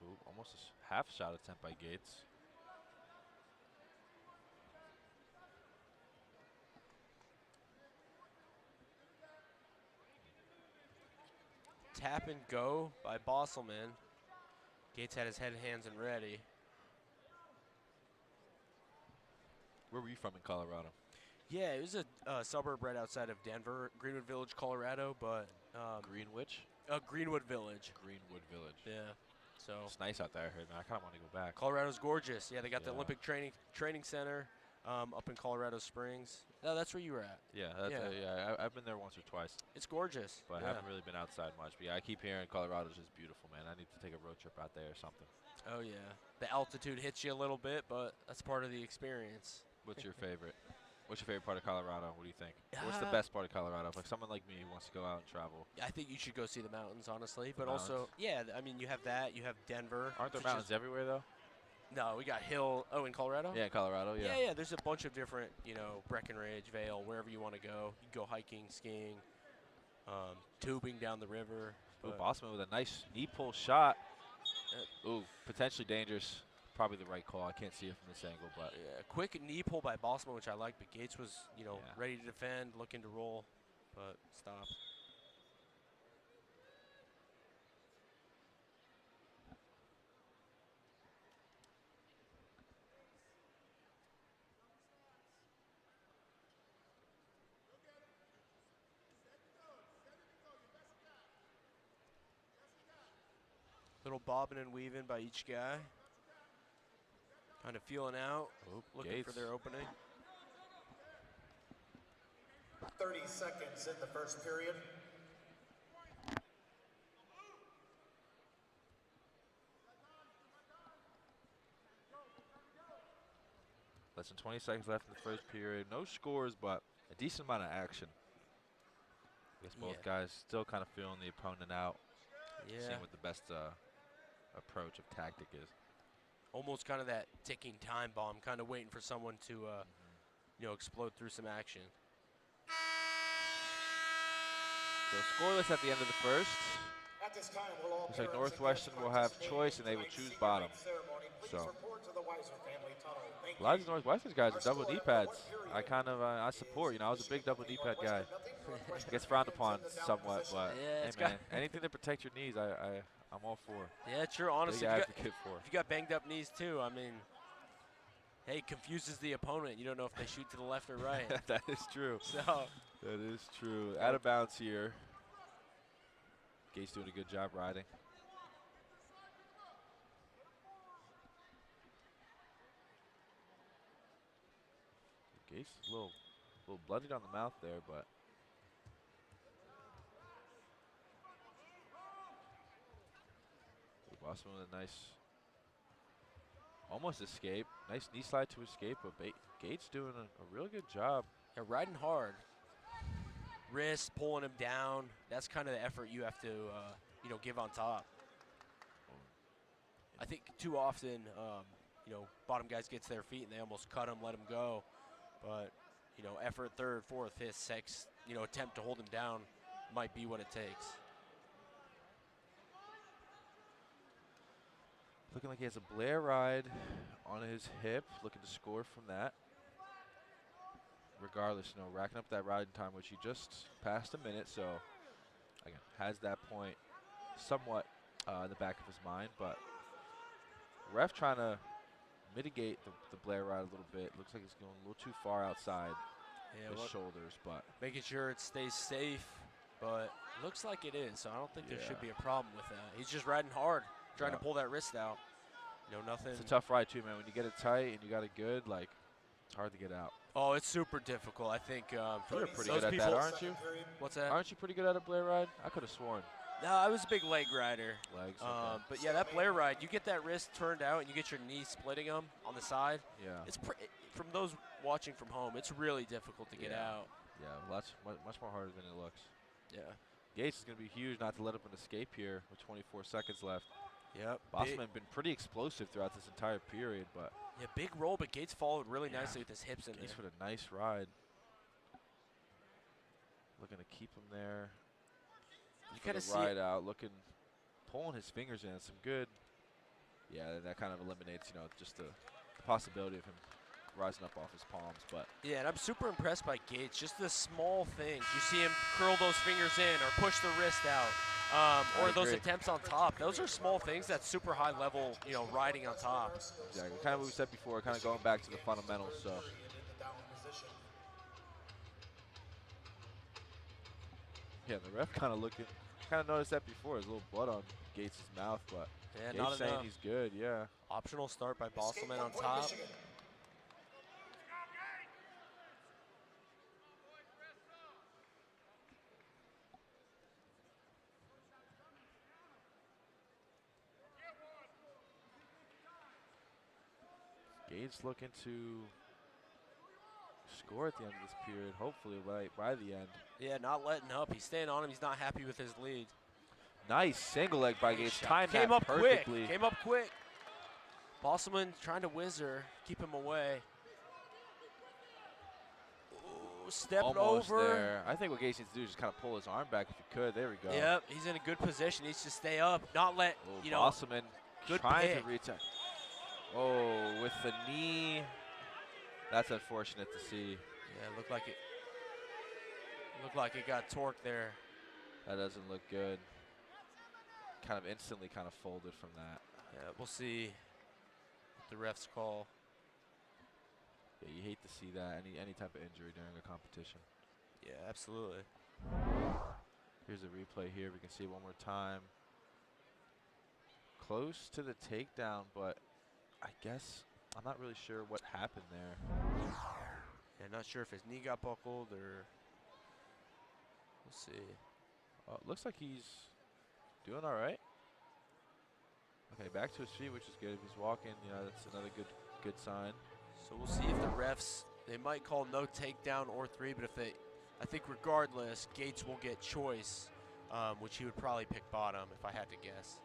Ooh, almost a half shot attempt by Gates. Tap and go by Bosselman. Gates had his head, hands, and ready. Where were you from in Colorado? Yeah, it was a suburb right outside of Denver, Greenwood Village, Colorado, but Greenwich? Greenwood Village. Greenwood Village. Yeah. So It's nice out there, I heard, man. I kind of want to go back. Colorado's gorgeous. Yeah, they got the Yeah. Olympic training center up in Colorado Springs. Oh, that's where you were at. Yeah, that's I've been there once or twice, It's gorgeous. but yeah. I haven't really been outside much. But yeah, I keep hearing Colorado's just beautiful, man. I need to take a road trip out there or something. Oh yeah. The altitude hits you a little bit, but that's part of the experience. What's your favorite? What's your favorite part of Colorado? What do you think? What's the Uh, best part of Colorado? Like someone like me who wants to go out and travel. I think you should go see the mountains, honestly. But mountains. also, yeah, I mean, you have that. You have Denver. Aren't there which mountains everywhere though? No, we got Hill. Oh, in Colorado? Yeah, Colorado. Yeah. Yeah. There's a bunch of different, Breckenridge, Vale, wherever you want to go. You can go hiking, skiing, tubing down the river. Ooh, But Bossman with a nice knee pull shot. Ooh, potentially dangerous. Probably the right call. I can't see it from this angle, but yeah, quick knee pull by Bossman, which I like. But Gates was, Yeah. ready to defend, looking to roll, but stopped. Little bobbing and weaving by each guy. Kind of feeling out, Ooh, looking Gates. for their opening. 30 seconds in the first period. Less than 20 seconds left in the first period. No scores, but a decent amount of action. I guess both guys still kind of feeling the opponent out. Yeah. Seeing what the best approach of tactic is. Almost kind of that ticking time bomb, kind of waiting for someone to, explode through some action. So scoreless at the end of the first. At this time, will all Looks like parents and Northwestern guests will have participate choice, in and they will tonight's choose senior bottom. night ceremony. Please So report to the Weiser family tunnel. Thank a lot of you. these Northwestern guys are double Our knee score after pads. one period I kind of I support. You know, I was a big double knee pad guy. Northwestern It gets frowned begins upon in the down somewhat, position. but Yeah, hey it's man, anything to protect your knees, I'm all for. Yeah, true. Honestly, Big if advocate for. you got banged up knees too, I mean, hey, confuses the opponent. You don't know if they shoot to the left or right. That is true. So That is true. Out of bounds here. Gates doing a good job riding. Gates is a little bloodied on the mouth there, but Bossman with a nice, almost escape. Nice knee slide to escape, but Gates doing a real good job. yeah, riding hard. Wrist, pulling him down. That's kind of the effort you have to, give on top. I think too often, bottom guys get to their feet and they almost cut him, let him go. But, effort, third, fourth, fifth, sixth, attempt to hold him down might be what it takes. Looking like he has a Blair ride on his hip, looking to score from that. Regardless, racking up that riding time, which he just passed a minute, so again, has that point somewhat in the back of his mind, but ref trying to mitigate the Blair ride a little bit. Looks like he's going a little too far outside his shoulders, but making sure it stays safe, but looks like it is, so I don't think there should be a problem with that. He's just riding hard, trying to pull that wrist out. Nothing. It's a tough ride too, man. When you get it tight and you got it good, like, it's hard to get out. Oh, it's super difficult. I think You're pretty those good at people, that, aren't you? What's that? Aren't you pretty good at a Blair ride? I could have sworn. No, I was a big leg rider. Legs. Okay. But yeah, that Blair ride, you get that wrist turned out and you get your knee splitting them on the side. Yeah. It's from those watching from home, it's really difficult to get out. Yeah, well, that's much more harder than it looks. Yeah. Gates is going to be huge not to let up an escape here with 24 seconds left. Yep. Bossman been pretty explosive throughout this entire period, but Yeah, big roll, but Gates followed really nicely with his hips in Gates there. with a nice ride. Looking to keep him there. You For kind the of see ride it. out, pulling his fingers in. Some good. Yeah, that kind of eliminates, just the possibility of him rising up off his palms. But Yeah, and I'm super impressed by Gates. Just the small things. You see him curl those fingers in or push the wrist out, or those attempts on top. Those are small things that's super high level, riding on top. exactly, kind of what we said before, kind of going back to the fundamentals. So. Yeah, the ref kind of noticed that before. There's a little blood on Gates' mouth, but Yeah, Gates not saying enough. he's good, yeah. Optional start by Bosselman on top. Gates looking to score at the end of this period, hopefully by the end. Yeah, not letting up. He's staying on him. He's not happy with his lead. Nice single leg by Gates. Timed Came that up perfectly. quick. Came up quick. Bosselman trying to whizzer, keep him away. Ooh, stepped Almost over. there. I think what Gates needs to do is just kind of pull his arm back if he could. There we go. Yep, he's in a good position. He needs to stay up, not let, Oh, you know, Bosselman good trying pick. to reach out. Oh, with the knee. That's unfortunate to see. Yeah, it looked like it got torqued there. That doesn't look good. Kind of instantly kind of folded from that. Yeah, we'll see what the refs call. Yeah, you hate to see that, any type of injury during a competition. Yeah, absolutely. Here's a replay here. We can see it one more time. Close to the takedown, but I guess I'm not really sure what happened there. Yeah, not sure if his knee got buckled or we'll see. Looks like he's doing all right. Okay, back to his feet, which is good. If he's walking, you know, that's another good sign. So we'll see if the refs, they might call no takedown or 3, but if they, I think regardless, Gates will get choice, which he would probably pick bottom if I had to guess.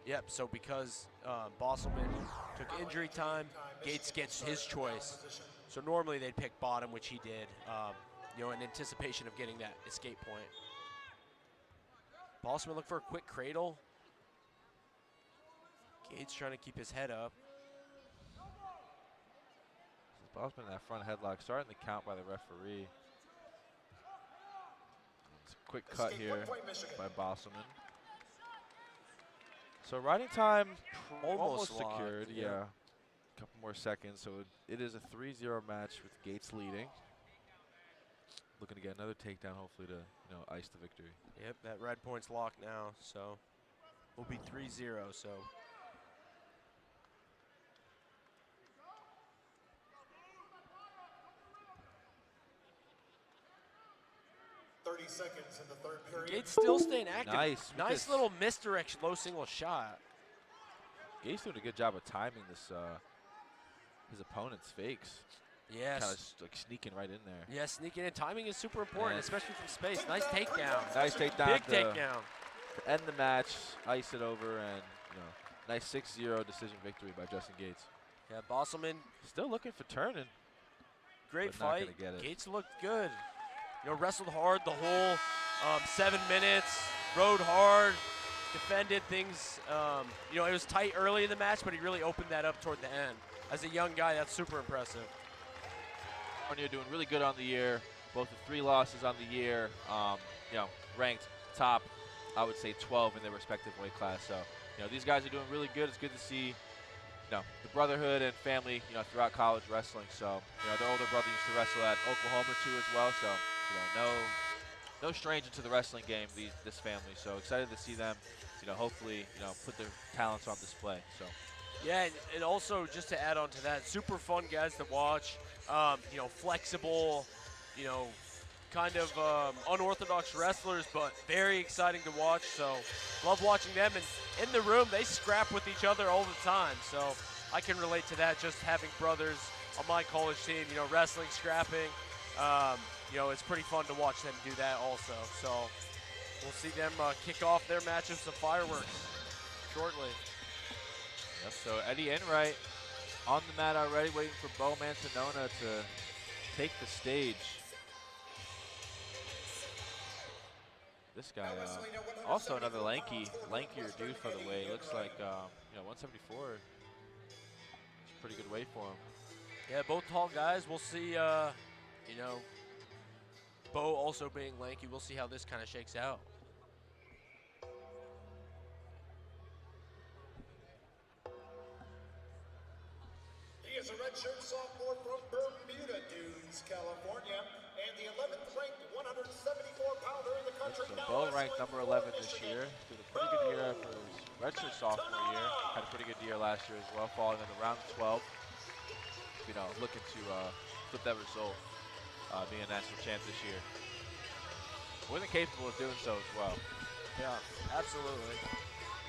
Yep, so because Bosselman took injury time, Gates gets his choice. So normally they'd pick bottom, which he did, you know, in anticipation of getting that escape point. Bosselman look for a quick cradle. Gates trying to keep his head up. Bosselman in that front headlock, starting the count by the referee. It's a quick cut here by Bosselman. So riding time almost secured. locked, Yeah, yeah. a couple more seconds. So it is a 3-0 match with Gates leading. Looking to get another takedown, hopefully to ice the victory. Yep, that red point's locked now, so we'll be 3-0. So 30 seconds in the third period. Gates still staying active. Nice. Nice little misdirection, low single shot. Gates doing a good job of timing this his opponent's fakes. Yes. Kind of like sneaking right in there. Yeah, sneaking in. Timing is super important, Yeah. especially from space. Nice takedown. Nice takedown. Big to takedown. end the match, ice it over, and nice 6-0 decision victory by Justin Gates. Yeah, Bosselman, Still looking for turning. great But not gonna fight. get it. Gates looked good. Wrestled hard the whole 7 minutes. Rode hard. Defended things. It was tight early in the match, but he really opened that up toward the end. As a young guy, that's super impressive. California doing really good on the year. Both the 3 losses on the year. Ranked top, I would say 12 in their respective weight class. So, these guys are doing really good. It's good to see, the brotherhood and family, throughout college wrestling. So, their older brother used to wrestle at Oklahoma too as well. So, no stranger to the wrestling game, this family. So excited to see them, hopefully, put their talents on display. So. Yeah, and also just to add on to that, super fun guys to watch. Flexible, kind of unorthodox wrestlers, but very exciting to watch. So love watching them. And in the room, they scrap with each other all the time. So I can relate to that, just having brothers on my college team, wrestling, scrapping. It's pretty fun to watch them do that also. So we'll see them kick off their match with some fireworks shortly. Yep, so Eddie Enright on the mat already, waiting for Bo Mantanona to take the stage. This guy, also another lankier dude for the weight. Looks like 174. It's a pretty good weight for him. Yeah, both tall guys. We'll see. Bo also being lanky. We'll see how this kind of shakes out. He is a redshirt sophomore from Bermuda Dunes, California, and the 11th ranked 174-pounder in the country. So Bo ranked number 11 this year. Did a pretty good year for his redshirt sophomore year. Had a pretty good year last year as well, falling in the round 12. Looking to flip that result, being a national champ this year. More than capable of doing so as well. Yeah, absolutely.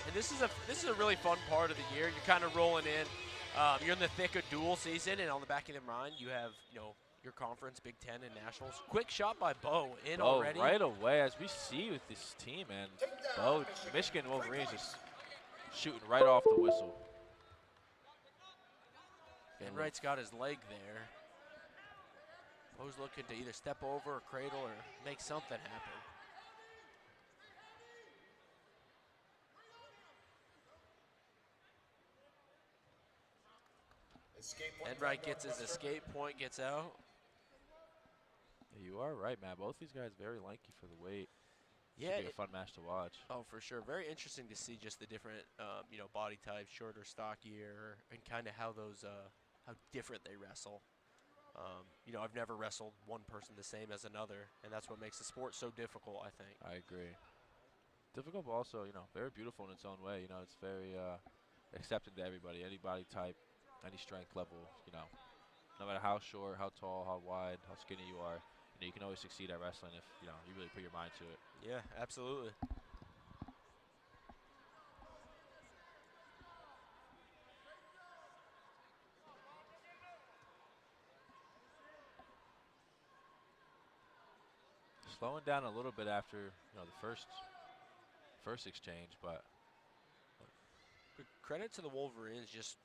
And this is a really fun part of the year. You're kind of rolling in. You're in the thick of dual season, and on the back of your mind, you have your conference, Big Ten, and nationals. Quick shot by Bo in already. Right away, as we see with this team, man. Bo, Michigan Wolverines just shooting right off the whistle. Enright's got his leg there. Bo's looking to either step over or cradle or make something happen. Enright gets his escape point, gets out. Yeah, you are right, man. Both these guys very lanky for the weight. Yeah, Should be a fun match to watch. Oh, for sure. Very interesting to see just the different, body types, shorter, stockier, and kind of how those, how different they wrestle. I've never wrestled one person the same as another, and that's what makes the sport so difficult, I think. I agree. Difficult, but also, very beautiful in its own way. It's very accepting to everybody, any body type, any strength level. No matter how short, how tall, how wide, how skinny you are, you can always succeed at wrestling if you really put your mind to it. Yeah, absolutely. Slowing down a little bit after the first exchange, but Credit to the Wolverines, just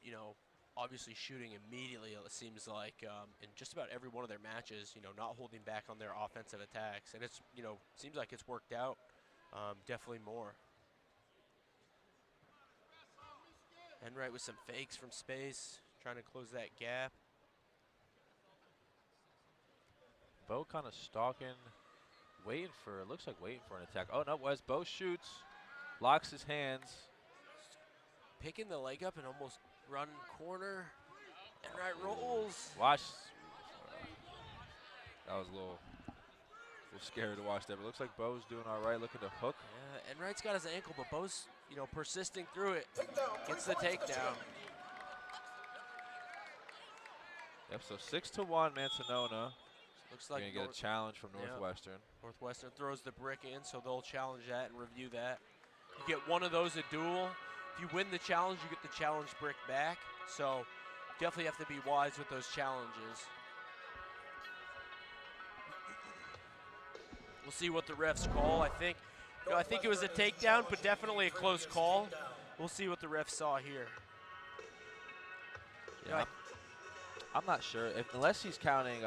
obviously shooting immediately. It seems like in just about every one of their matches, not holding back on their offensive attacks, and it's seems like it's worked out definitely more. Enright with some fakes from space, trying to close that gap. Bo kind of stalking, waiting for an attack. Oh no, Bo shoots, locks his hands. Picking the leg up and almost run corner. Enright rolls. Watch. That was a little scary to watch there, but looks like Bo's doing all right, looking to hook. Yeah, Enright's got his ankle, but Bo's, persisting through it. Gets the takedown. Yep, so 6-1 Mantanona. Looks like you're gonna get a challenge from Northwestern. Yeah. Northwestern throws the brick in, so they'll challenge that and review that. You get one of those a duel. If you win the challenge, you get the challenge brick back. So definitely have to be wise with those challenges. We'll see what the refs call. I think it was a takedown, but definitely a close call. We'll see what the refs saw here. Yeah, I'm not sure unless he's counting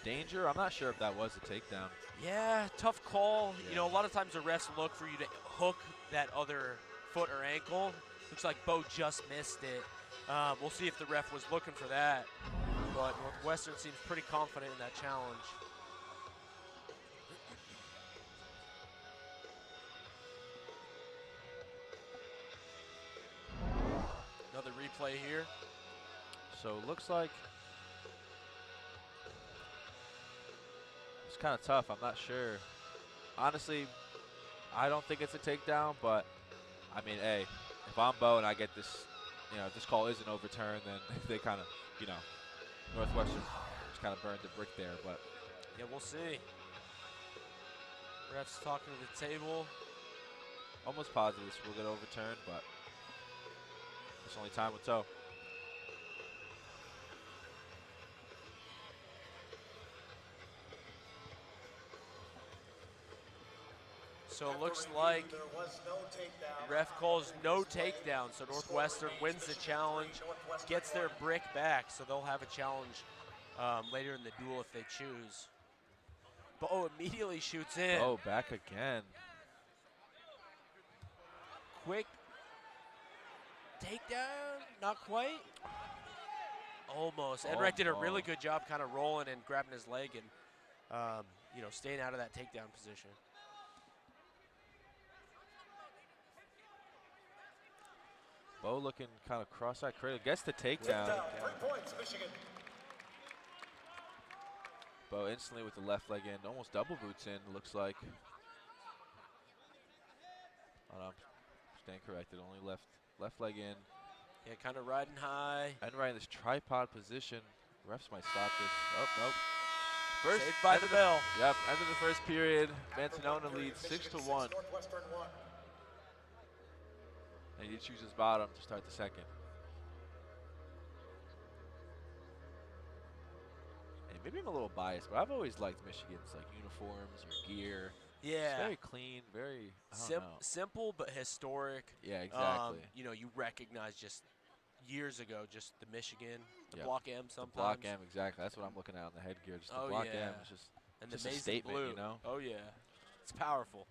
danger. I'm not sure if that was a takedown. Yeah, tough call. Yeah. A lot of times the refs look for you to hook that other foot or ankle. Looks like Bo just missed it. We'll see if the ref was looking for that. But Northwestern seems pretty confident in that challenge. Another replay here. So it looks like it's kind of tough. I'm not sure. Honestly, I don't think it's a takedown, but I mean, hey, if I'm Bo and I get this, if this call isn't overturned, then they kind of, Northwestern just kind of burned the brick there. But yeah, we'll see. Refs talking to the table. Almost positive this will get overturned, but it's only time will tell. So it looks like ref calls no takedown, so Northwestern wins the challenge, gets their brick back, so they'll have a challenge later in the duel if they choose. Bo immediately shoots in. Oh, back again. Quick takedown, not quite. Almost. Enright did a really good job kind of rolling and grabbing his leg and, staying out of that takedown position. Bo looking kind of cross-eyed, cradle, gets the takedown. 3 points, Michigan. Bo instantly with the left leg in, almost double boots in, looks like. Oh, no, I'm staying corrected, only left leg in. Yeah, kind of riding high. Enright in this tripod position. Refs might stop this. Oh, nope. Saved by the bell. Yep, end of the first period. Mantanona leads 6-1. Northwestern 1. And he chooses bottom to start the second. And maybe I'm a little biased, but I've always liked Michigan's uniforms or gear. Yeah. It's very clean, very I don't know. Simple but historic. Yeah, exactly. You recognize just years ago just the Michigan The Yep. block M The sometimes. block M, exactly. That's what I'm looking at on the headgear. Just the Oh, block yeah. M is just And just the a amazing statement, blue. you know? Oh, yeah. It's powerful.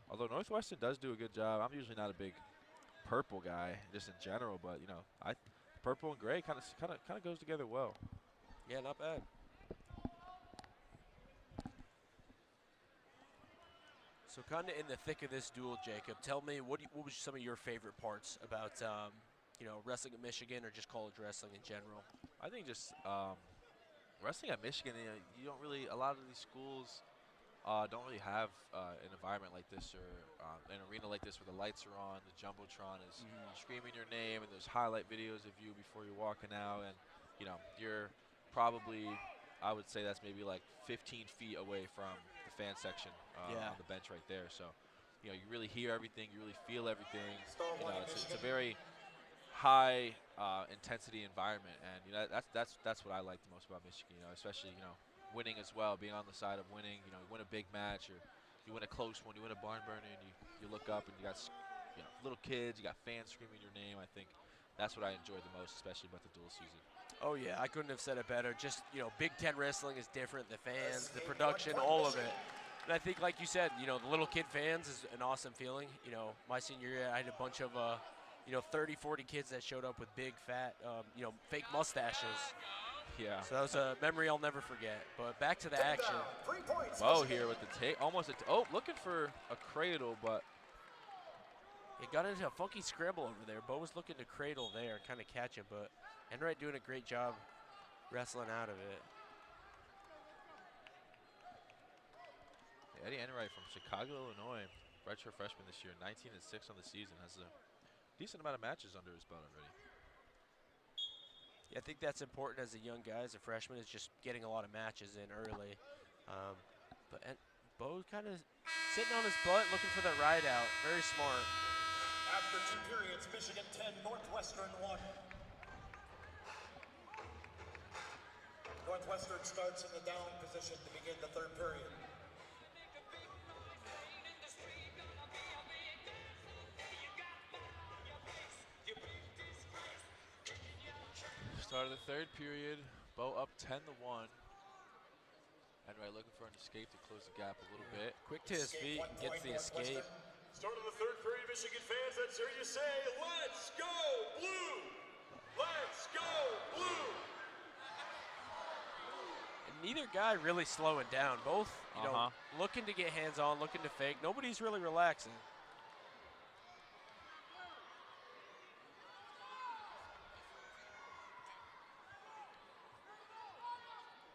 Although Northwestern does do a good job. I'm usually not a big purple guy, just in general, but you know, purple and gray kind of goes together well. Yeah, not bad. So kind of in the thick of this duel, Jacob, tell me what was some of your favorite parts about you know, wrestling at Michigan or just college wrestling in general? I think just wrestling at Michigan, you don't really, a lot of these schools don't really have an environment like this or an arena like this where the lights are on, the Jumbotron is screaming your name, and there's highlight videos of you before you're walking out, and you know, you're probably, I would say that's maybe like 15 feet away from the fan section Yeah. on the bench right there. So, you know, you really hear everything, you really feel everything. You know, it's a very high intensity environment, and you know, that's what I like the most about Michigan. You know, especially, you know, winning as well, being on the side of winning. You know, you win a big match or you win a close one, you win a barn burner, and you look up and you got, you know, little kids, you got fans screaming your name. I think that's what I enjoy the most, especially about the dual season. Oh yeah, I couldn't have said it better. Just, you know, Big Ten wrestling is different. The fans, the production, all of it. And I think, like you said, you know, the little kid fans is an awesome feeling. You know, my senior year, I had a bunch of, you know, 30, 40 kids that showed up with big, fat, you know, fake mustaches. Yeah. So that was a memory I'll never forget. But back to the action. 3 points. Bo here with the take, almost looking for a cradle, but It got into a funky scramble over there. Bo was looking to cradle there, kind of catch him, but Enright doing a great job wrestling out of it. Eddie Enright from Chicago, Illinois, redshirt freshman this year, 19-6 on the season, has a decent amount of matches under his belt already. Yeah, I think that's important as a young guy, as a freshman, is just getting a lot of matches in early. But Bo kind of sitting on his butt, looking for the ride out. Very smart. After 2 periods, Michigan 10, Northwestern 1. Northwestern starts in the down position to begin the 3rd period. Start of the 3rd period, Bo up 10-1. Enright looking for an escape to close the gap a little bit. Quick to his feet, gets the escape. Start of the 3rd period, Michigan fans, let's hear you say, let's go blue! Let's go blue! And neither guy really slowing down. Both, you know, looking to get hands on, looking to fake. Nobody's really relaxing.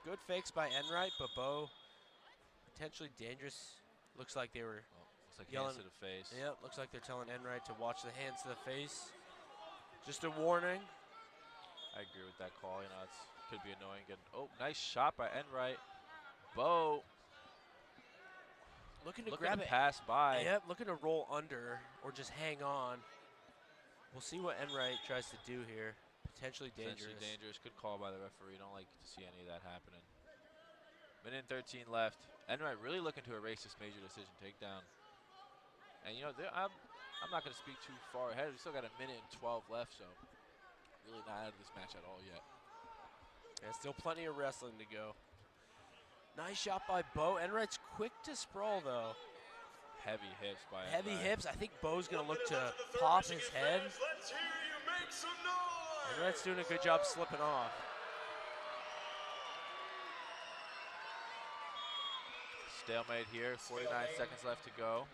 Good fakes by Enright, but Bo potentially dangerous. Looks like they were Looks like yelling hands to the face. Yep, looks like they're telling Enright to watch the hands to the face. Just a warning. I agree with that call. You know, it could be annoying. Oh, nice shot by Enright. Bo looking to grab it. Pass by. Yep, looking to roll under or just hang on. We'll see what Enright tries to do here. Potentially dangerous. Potentially dangerous. Good call by the referee. Don't like to see any of that happening. Minute and 13 left. Enright really looking to erase this major decision takedown. And you know, I'm not going to speak too far ahead. We still got a minute and 12 left, so really not out of this match at all yet. Yeah, still plenty of wrestling to go. Nice shot by Bo. Enright's quick to sprawl though. Heavy hips by Heavy Enright. hips. I think Bo's going to look to pop his head. Let's hear you make some noise! Enright's doing a good job slipping off. Stalemate here. 49 seconds left to go.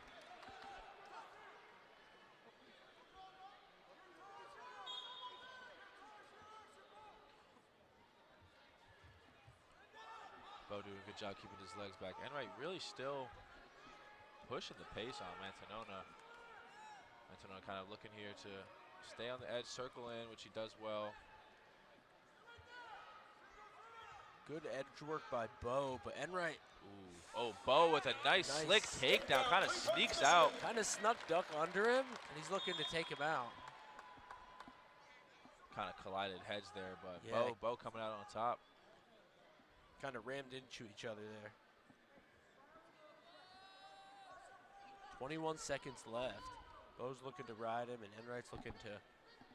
Bo doing a good job keeping his legs back. Enright really still pushing the pace on Mantanona. Mantanona kind of looking here to stay on the edge, circle in, which he does well. Good edge work by Bo, but Enright. Ooh. Oh, Bo with a nice slick takedown, kind of sneaks out. Kind of snuck duck under him, and he's looking to take him out. Kind of collided heads there, but Yeah. Bo coming out on top. Kind of rammed into each other there. 21 seconds left. Bo's looking to ride him, and Enright's looking to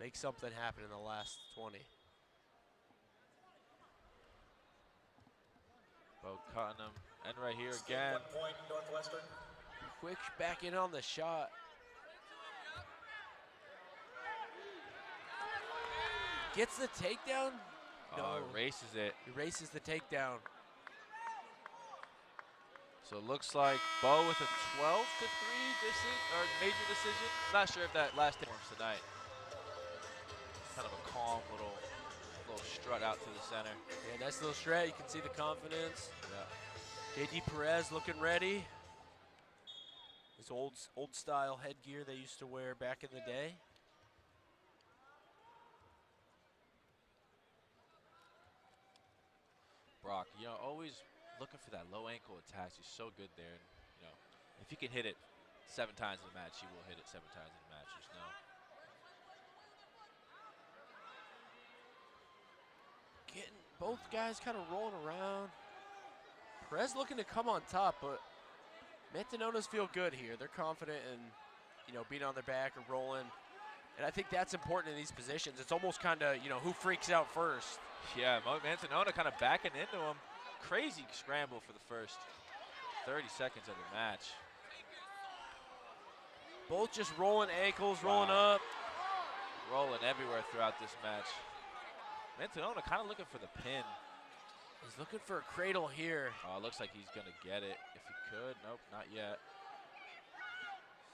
make something happen in the last 20. Bo cutting him. And right here again. 1 point, Northwestern. Quick back in on the shot. Gets the takedown. No, Erases it. erases the takedown. So it looks like Bo with a 12-3 major decision. Not sure if that last hit works tonight. Kind of a calm little strut out to the center. Yeah, nice little strut. You can see the confidence. Yeah. JD Perez looking ready. His old style headgear they used to wear back in the day. Brock, always looking for that low ankle attacks. He's so good there. And, if you can hit it 7 times in a match, you will hit it 7 times in a match. Just know. Getting both guys kind of rolling around. Perez looking to come on top, but Mantanonas feel good here. They're confident in, being on their back or rolling. And I think that's important in these positions. It's almost kind of, who freaks out first. Yeah, Mantanona kind of backing into him. Crazy scramble for the first 30 seconds of the match. Both just rolling ankles, rolling up. Rolling everywhere throughout this match. Mantanona kind of looking for the pin. He's looking for a cradle here. Oh, it looks like he's going to get it if he could. Nope, not yet.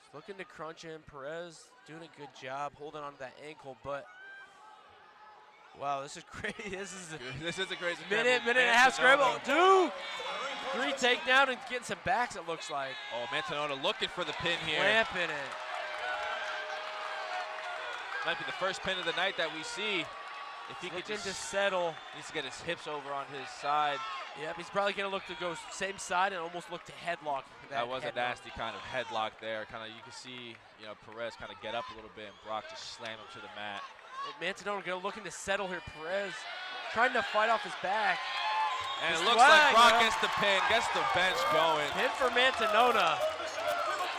He's looking to crunch in. Perez doing a good job holding on to that ankle, but wow, this is crazy. This is a crazy minute and a half scramble. 2, 3 takedown and getting some backs, it looks like. Oh, Mantanona looking for the pin here. Clamping it. Might be the first pin of the night that we see. If he could just settle. Needs to get his hips over on his side. Yep, he's probably going to look to go same side and almost look to headlock. That was a nasty kind of headlock there. Kind of, you can see, Perez kind of get up a little bit and Brock just slam him to the mat. Mantanona looking to settle here. Perez trying to fight off his back. And it looks like Brock gets the pin, gets the bench going. Pin for Mantanona.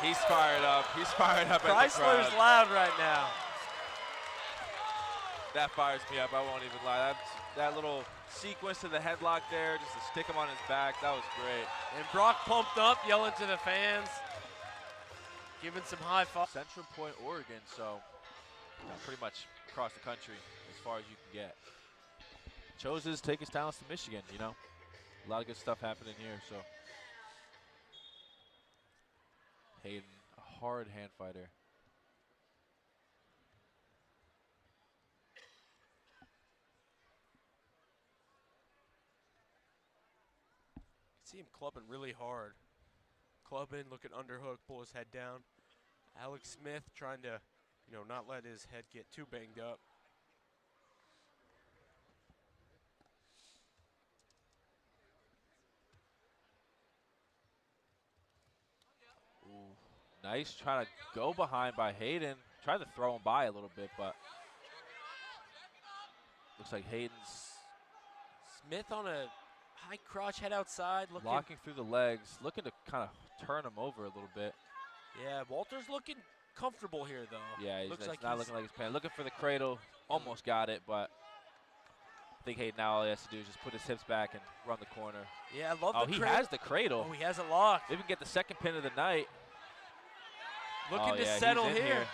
He's fired up. He's fired up at the Chrysler's crowd. loud right now. That fires me up, I won't even lie. That little sequence to the headlock there, just to stick him on his back, that was great. And Brock pumped up, yelling to the fans, giving some high five. Central Point, Oregon, so pretty much across the country as far as you can get. Chose to take his talents to Michigan, A lot of good stuff happening here, so. Hayden, a hard hand fighter. See him clubbing really hard. Clubbing, looking underhook, pull his head down. Alex Smith trying to, not let his head get too banged up. Ooh, nice trying to go behind by Hayden. Tried to throw him by a little bit, but looks like Hayden's Smith on a high crotch, head outside. Locking through the legs, looking to kind of turn him over a little bit. Yeah, Walter's looking comfortable here, though. Yeah, he's looks like not looking like he's playing. Looking for the cradle, almost got it, but I think Hayden now all he has to do is just put his hips back and run the corner. Yeah, I love the cradle. He has the cradle. Oh, he has it locked. Maybe we can get the second pin of the night. Looking to settle here.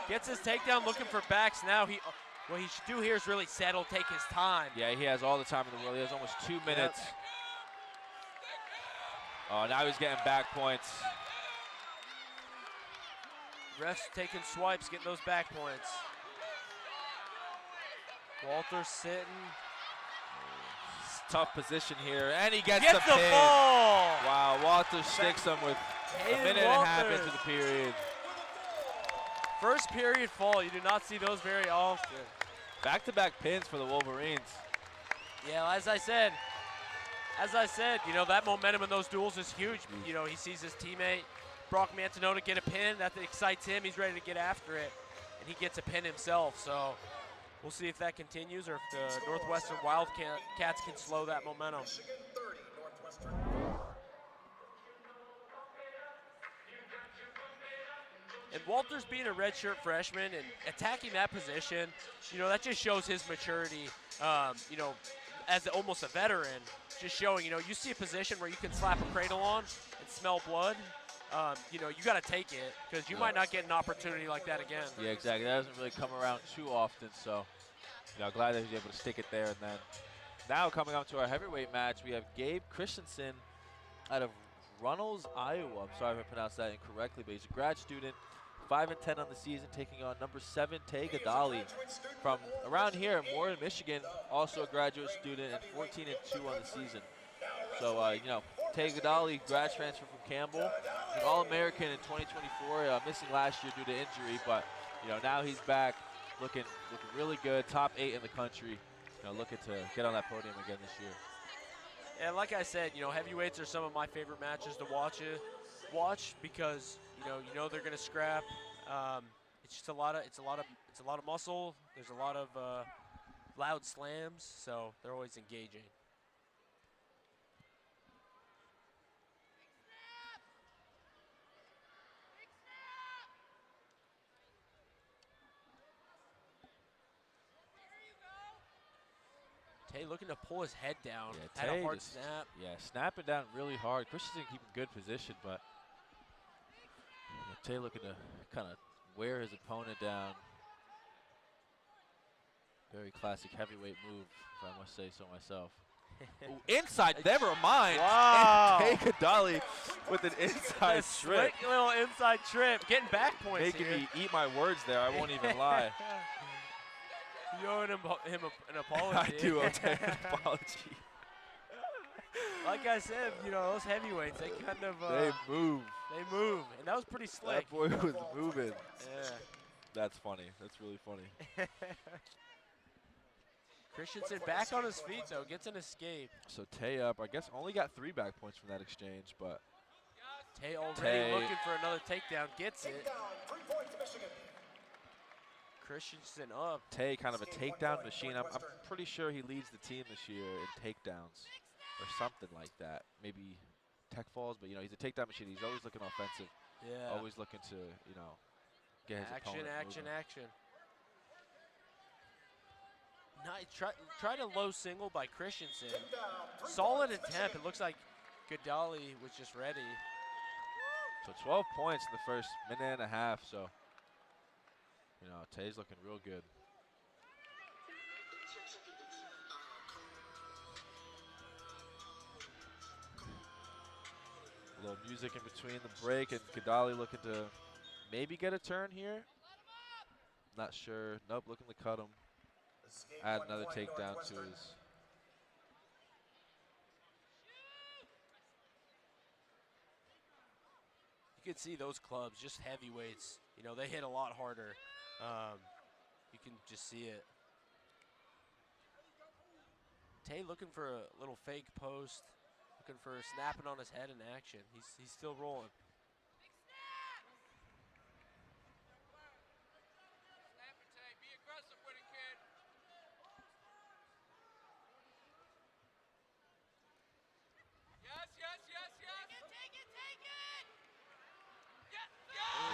Gets his takedown, looking for backs now. What he should do here is really settle, take his time. Yeah, he has all the time in the world. He has almost 2 minutes. Yep. Oh, now he's getting back points. Refs taking swipes, getting those back points. Walter sitting. Tough position here, and he gets the pin. Fall. Wow, Walter sticks him with a minute and a half into the period. First period fall, you do not see those very often. Back-to-back pins for the Wolverines. Yeah, as I said, that momentum in those duels is huge. He sees his teammate, Brock Mantanona, get a pin. That excites him. He's ready to get after it, and he gets a pin himself. So we'll see if that continues or if the Northwestern Wildcats can slow that momentum. Michigan 30, Northwestern. And Walter's being a redshirt freshman and attacking that position, you know, that just shows his maturity, you know, as almost a veteran, just showing, you know, you see a position where you can slap a cradle on and smell blood, you know, you got to take it because you might not get an opportunity like that again. Yeah, exactly. That doesn't really come around too often, so, you know, glad that he's able to stick it there. And then now coming up to our heavyweight match, we have Gabe Christensen out of Runnels, Iowa. I'm sorry if I pronounced that incorrectly, but he's a grad student, 5-10 on the season, taking on number 7, Tay Gadali from around here, Warren, Michigan, also a graduate student, and 14-2 on the season. So, you know, Tay Gadali, grad transfer from Campbell, an All-American in 2024, missing last year due to injury, but, you know, now he's back looking really good, top 8 in the country, you know, looking to get on that podium again this year. And like I said, you know, heavyweights are some of my favorite matches to watch because you know they're gonna scrap. It's just a lot of muscle. There's a lot of loud slams, so they're always engaging. Tay looking to pull his head down. Yeah, Had Tay a hard just, snap. yeah, snapping down really hard. Christensen keeping good position, but Tay looking to kind of wear his opponent down. Very classic heavyweight move, if I must say so myself. Ooh, inside, never mind. Wow. Tay Gadali with an inside A trip. slick little inside trip, getting back points Making here. me eat my words there, I won't even lie. You owe him an apology. I do owe Tay an apology. Like I said, you know, those heavyweights, they kind of They move. they move, and that was pretty slick. That boy was moving. Yeah. That's funny. That's really funny. Christensen back on his feet though, gets an escape. So Tay up, I guess only got 3 back points from that exchange, but Tay already Tay. looking for another takedown, gets it. Takedown, 3 points, Michigan. Christensen up. Tay kind of a takedown machine. I'm pretty sure he leads the team this year in takedowns or something like that. Maybe tech falls, but you know, he's a takedown machine. He's always looking offensive. Yeah. Always looking to, you know, get his opponent moving. Action. Nice. Tried a low single by Christensen. Takedown, 3 Solid points, attempt. Michigan. It looks like Gadali was just ready. So 12 points in the first minute and a half. So, you know, Tay's looking real good. A little music in between the break, and Gadali looking to maybe get a turn here. Not sure. Nope, looking to cut him. Escape Add 1 another point, takedown to Northwestern. his. You can see those clubs, just heavyweights. You know, they hit a lot harder. You can just see it. Tay looking for a little fake post, looking for snapping on his head in action. He's still rolling.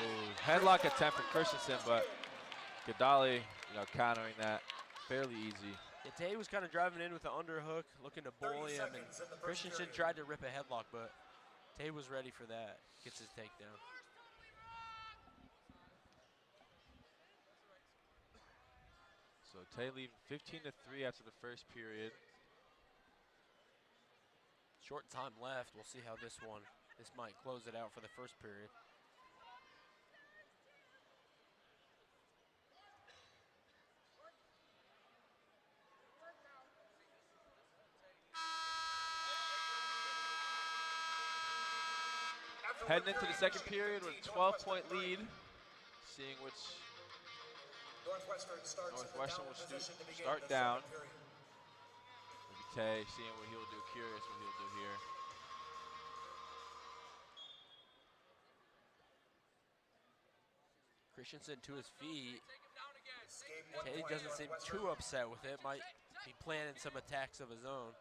Ooh, headlock attempt from Christensen, but Gadali, you know, countering that fairly easy. Yeah, Tay was kind of driving in with an underhook, looking to bully him, and Christensen tried to rip a headlock, but Tay was ready for that. Gets his takedown. So Tay leading 15-3 after the first period. Short time left. We'll see how this might close it out for the first period. Heading into the second period with a 12-point lead, seeing which Northwestern starts Northwestern will position to begin start the down. second period. Maybe Tay seeing what he'll do. Curious what he'll do here. Christensen to his feet. Escape 1 Tay point, doesn't seem Northwestern. too upset with it. Might be planning some attacks of his own.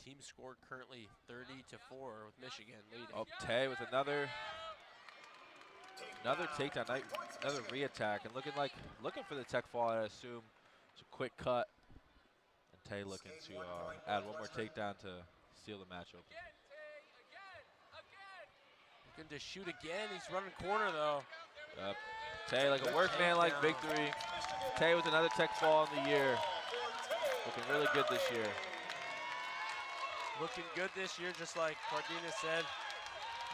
team score currently 30-4 with Michigan leading. Oh, Tay with another takedown, another re-attack, and looking for the tech fall. I assume it's a quick cut, and Tay looking to add one more takedown to seal the match open. Looking to shoot again. He's running corner though. Tay like a workman-like victory. Tay with another tech fall in the year. Looking really good this year. Looking good this year, just like Cardenas said.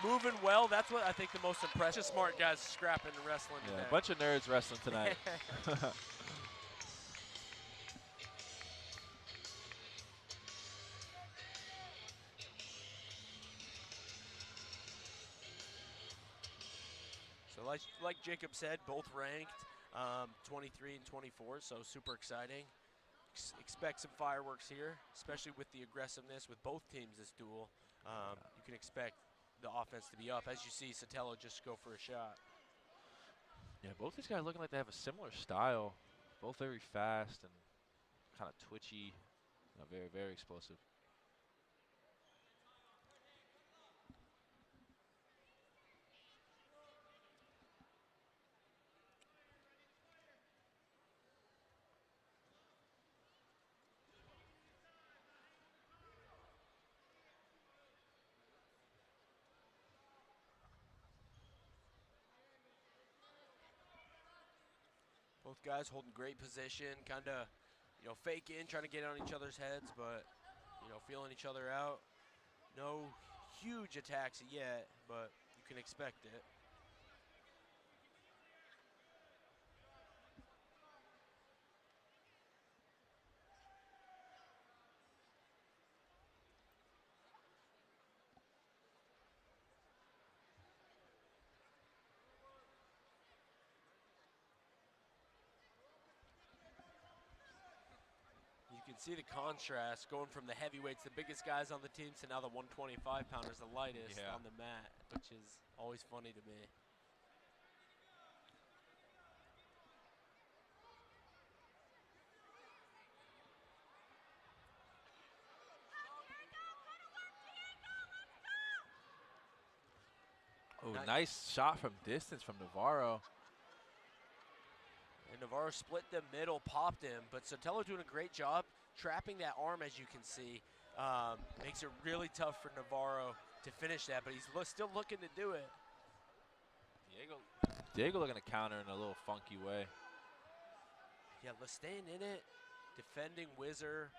Moving well, that's what I think the most impressive. Smart guys scrapping and wrestling today. A bunch of nerds wrestling tonight. So like Jacob said, both ranked 23 and 24, so super exciting. Expect some fireworks here, especially with the aggressiveness with both teams this duel. You can expect the offense to be up. As you see, Sotelo just go for a shot. Yeah, both these guys looking like they have a similar style. Both very fast and kind of twitchy, very, very explosive. Both guys holding great position, kind of, faking, trying to get on each other's heads, but, feeling each other out. No huge attacks yet, but you can expect it. You can see the contrast going from the heavyweights, the biggest guys on the team, to now the 125-pounders, the lightest on the mat, which is always funny to me. Oh, nice shot from distance from Navarro. And Navarro split the middle, popped him, but Sotelo doing a great job trapping that arm, as you can see. Makes it really tough for Navarro to finish that, but he's still looking to do it. Diego looking to counter in a little funky way. Yeah, staying in it, defending Whizzer.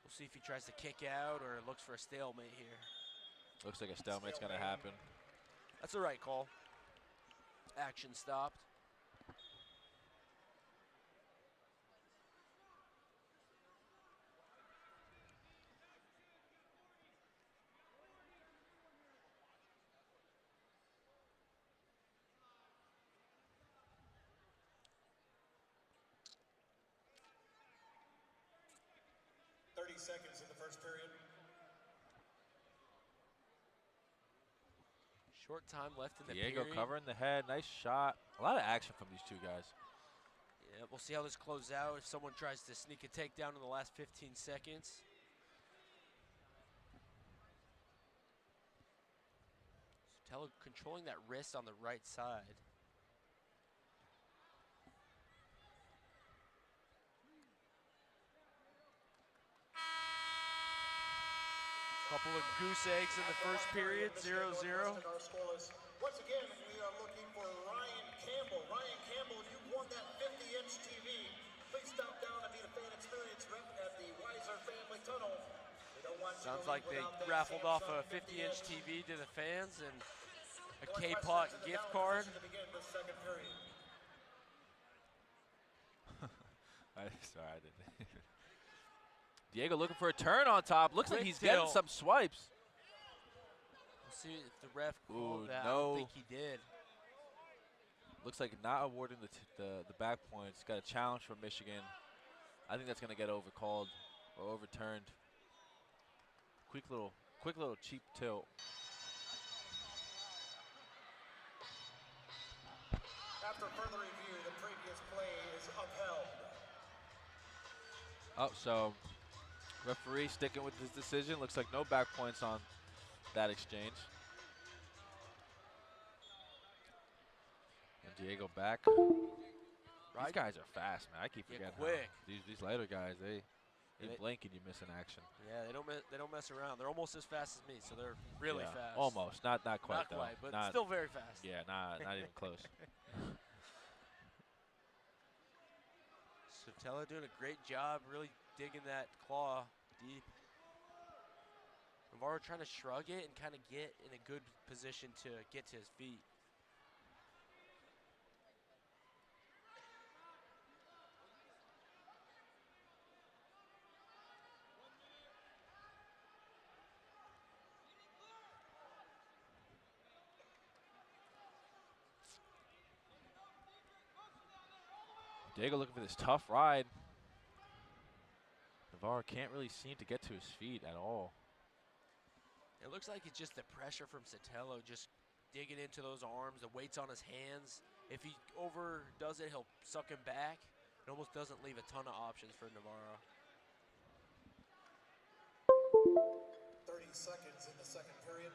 We'll see if he tries to kick out or looks for a stalemate here. Looks like a stalemate's going to happen. That's the right call. Action stopped. Seconds in the first period. Short time left in the Diego period. covering the head, nice shot. A lot of action from these two guys. Yeah, we'll see how this closes out. If someone tries to sneak a takedown in the last 15 seconds. Sotelo controlling that wrist on the right side. Couple of goose eggs in the first period, 0-0. Once again, we are looking for Ryan Campbell. Ryan Campbell, you won that 50-inch TV. Please stop down and be a fan experience rep at the Weiser Family Tunnel. We don't want Sounds like they raffled off a 50-inch TV to the fans and a K-Pot gift card. Sorry, I didn't. Diego looking for a turn on top. Looks like he's getting some swipes. We'll see if the ref called that. No. I don't think he did. Looks like not awarding the back points. Got a challenge from Michigan. I think that's going to get overcalled or overturned. Quick little cheap tilt. After further review, the previous play is upheld. Oh, so Referee sticking with his decision. Looks like no back points on that exchange. And Diego back. Right. These guys are fast, man. I keep Yeah, forgetting. quick. These later guys, you they- blink and you miss an action. Yeah, they don't mess around. They're almost as fast as me, so they're really Yeah, fast. almost. Not quite Not though. quite, but Not, still very fast. yeah, not even close. Sotelo doing a great job, really digging that claw deep. Navarro trying to shrug it and kind of get in a good position to get to his feet. Diego looking for this tough ride. Navarro can't really seem to get to his feet at all. It looks like it's just the pressure from Sotelo just digging into those arms, the weight's on his hands. If he overdoes it, he'll suck him back. It almost doesn't leave a ton of options for Navarro. 30 seconds in the second period.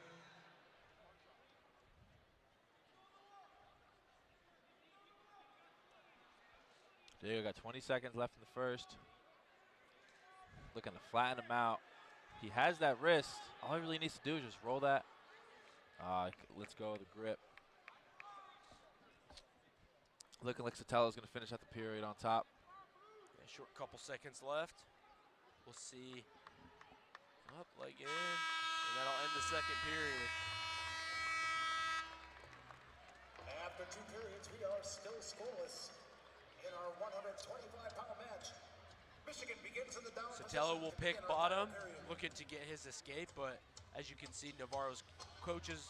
Diego got 20 seconds left in the first. Looking to flatten him out. He has that wrist. All he really needs to do is just roll that. Let's go, the grip. Looking like Sotelo's going to finish out the period on top. Yeah, short couple seconds left. We'll see. Up, leg in, and that'll end the second period. After 2 periods, we are still scoreless in our 125-pound match. Michigan begins in the down Sotelo position will to pick begin our bottom, third period. looking to get his escape, but as you can see, Navarro's coaches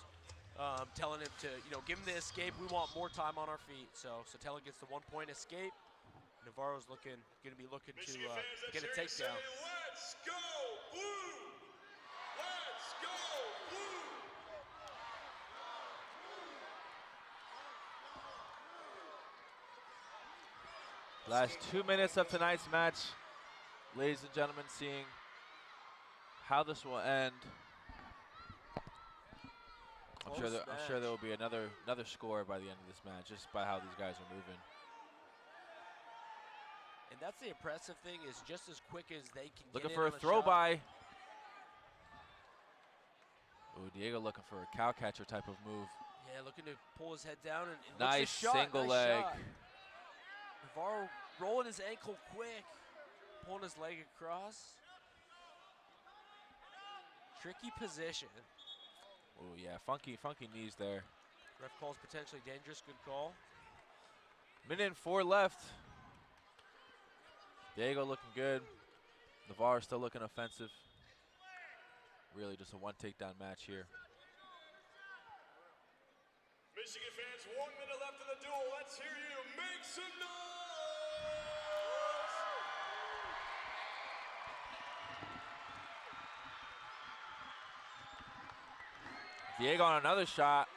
telling him to, give him the escape. We want more time on our feet. So Sotelo gets the 1-point escape. Navarro's going to be looking to Michigan fans, get a let's hear you takedown. say, let's go blue! Let's go blue! Last 2 minutes of tonight's match. Ladies and gentlemen, seeing how this will end. I'm sure there will be another score by the end of this match, just by how these guys are moving. And that's the impressive thing, is just as quick as they can Looking get for in a on throw shot. by. Ooh, Diego looking for a cow catcher type of move. Yeah, looking to pull his head down and Nice looks his shot. single Nice leg. shot. Navarro rolling his ankle quick, pulling his leg across. Tricky position. Oh yeah, funky knees there. Ref calls potentially dangerous. Good call. Minute and 4 left. Diego looking good. Navarro still looking offensive. Really just a 1 takedown match here. Michigan fans, 1 minute left in the duel. Let's hear you make some noise! Diego on another shot.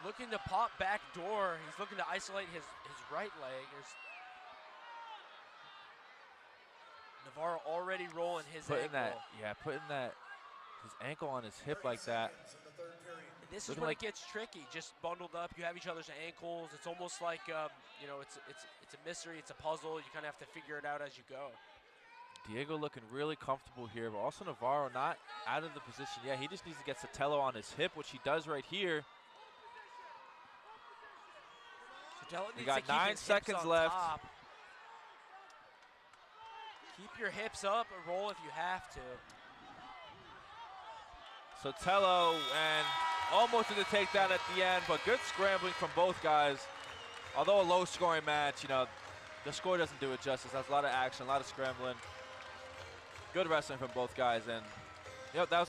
Looking to pop back door. He's looking to isolate his right leg. Navarro already rolling his ankle. Putting his ankle on his hip like that. This is Looking when like it gets tricky. Just bundled up, you have each other's ankles. It's almost like it's a mystery. It's a puzzle. You kind of have to figure it out as you go. Diego looking really comfortable here, but also Navarro not out of the position. Yeah, he just needs to get Sotelo on his hip, which he does right here. Sotelo We needs got to keep 9 his hips seconds on left. top. Keep your hips up and roll if you have to. Sotelo and almost to the takedown at the end, but good scrambling from both guys. Although a low-scoring match, the score doesn't do it justice. That's a lot of action, a lot of scrambling. Good wrestling from both guys, and that was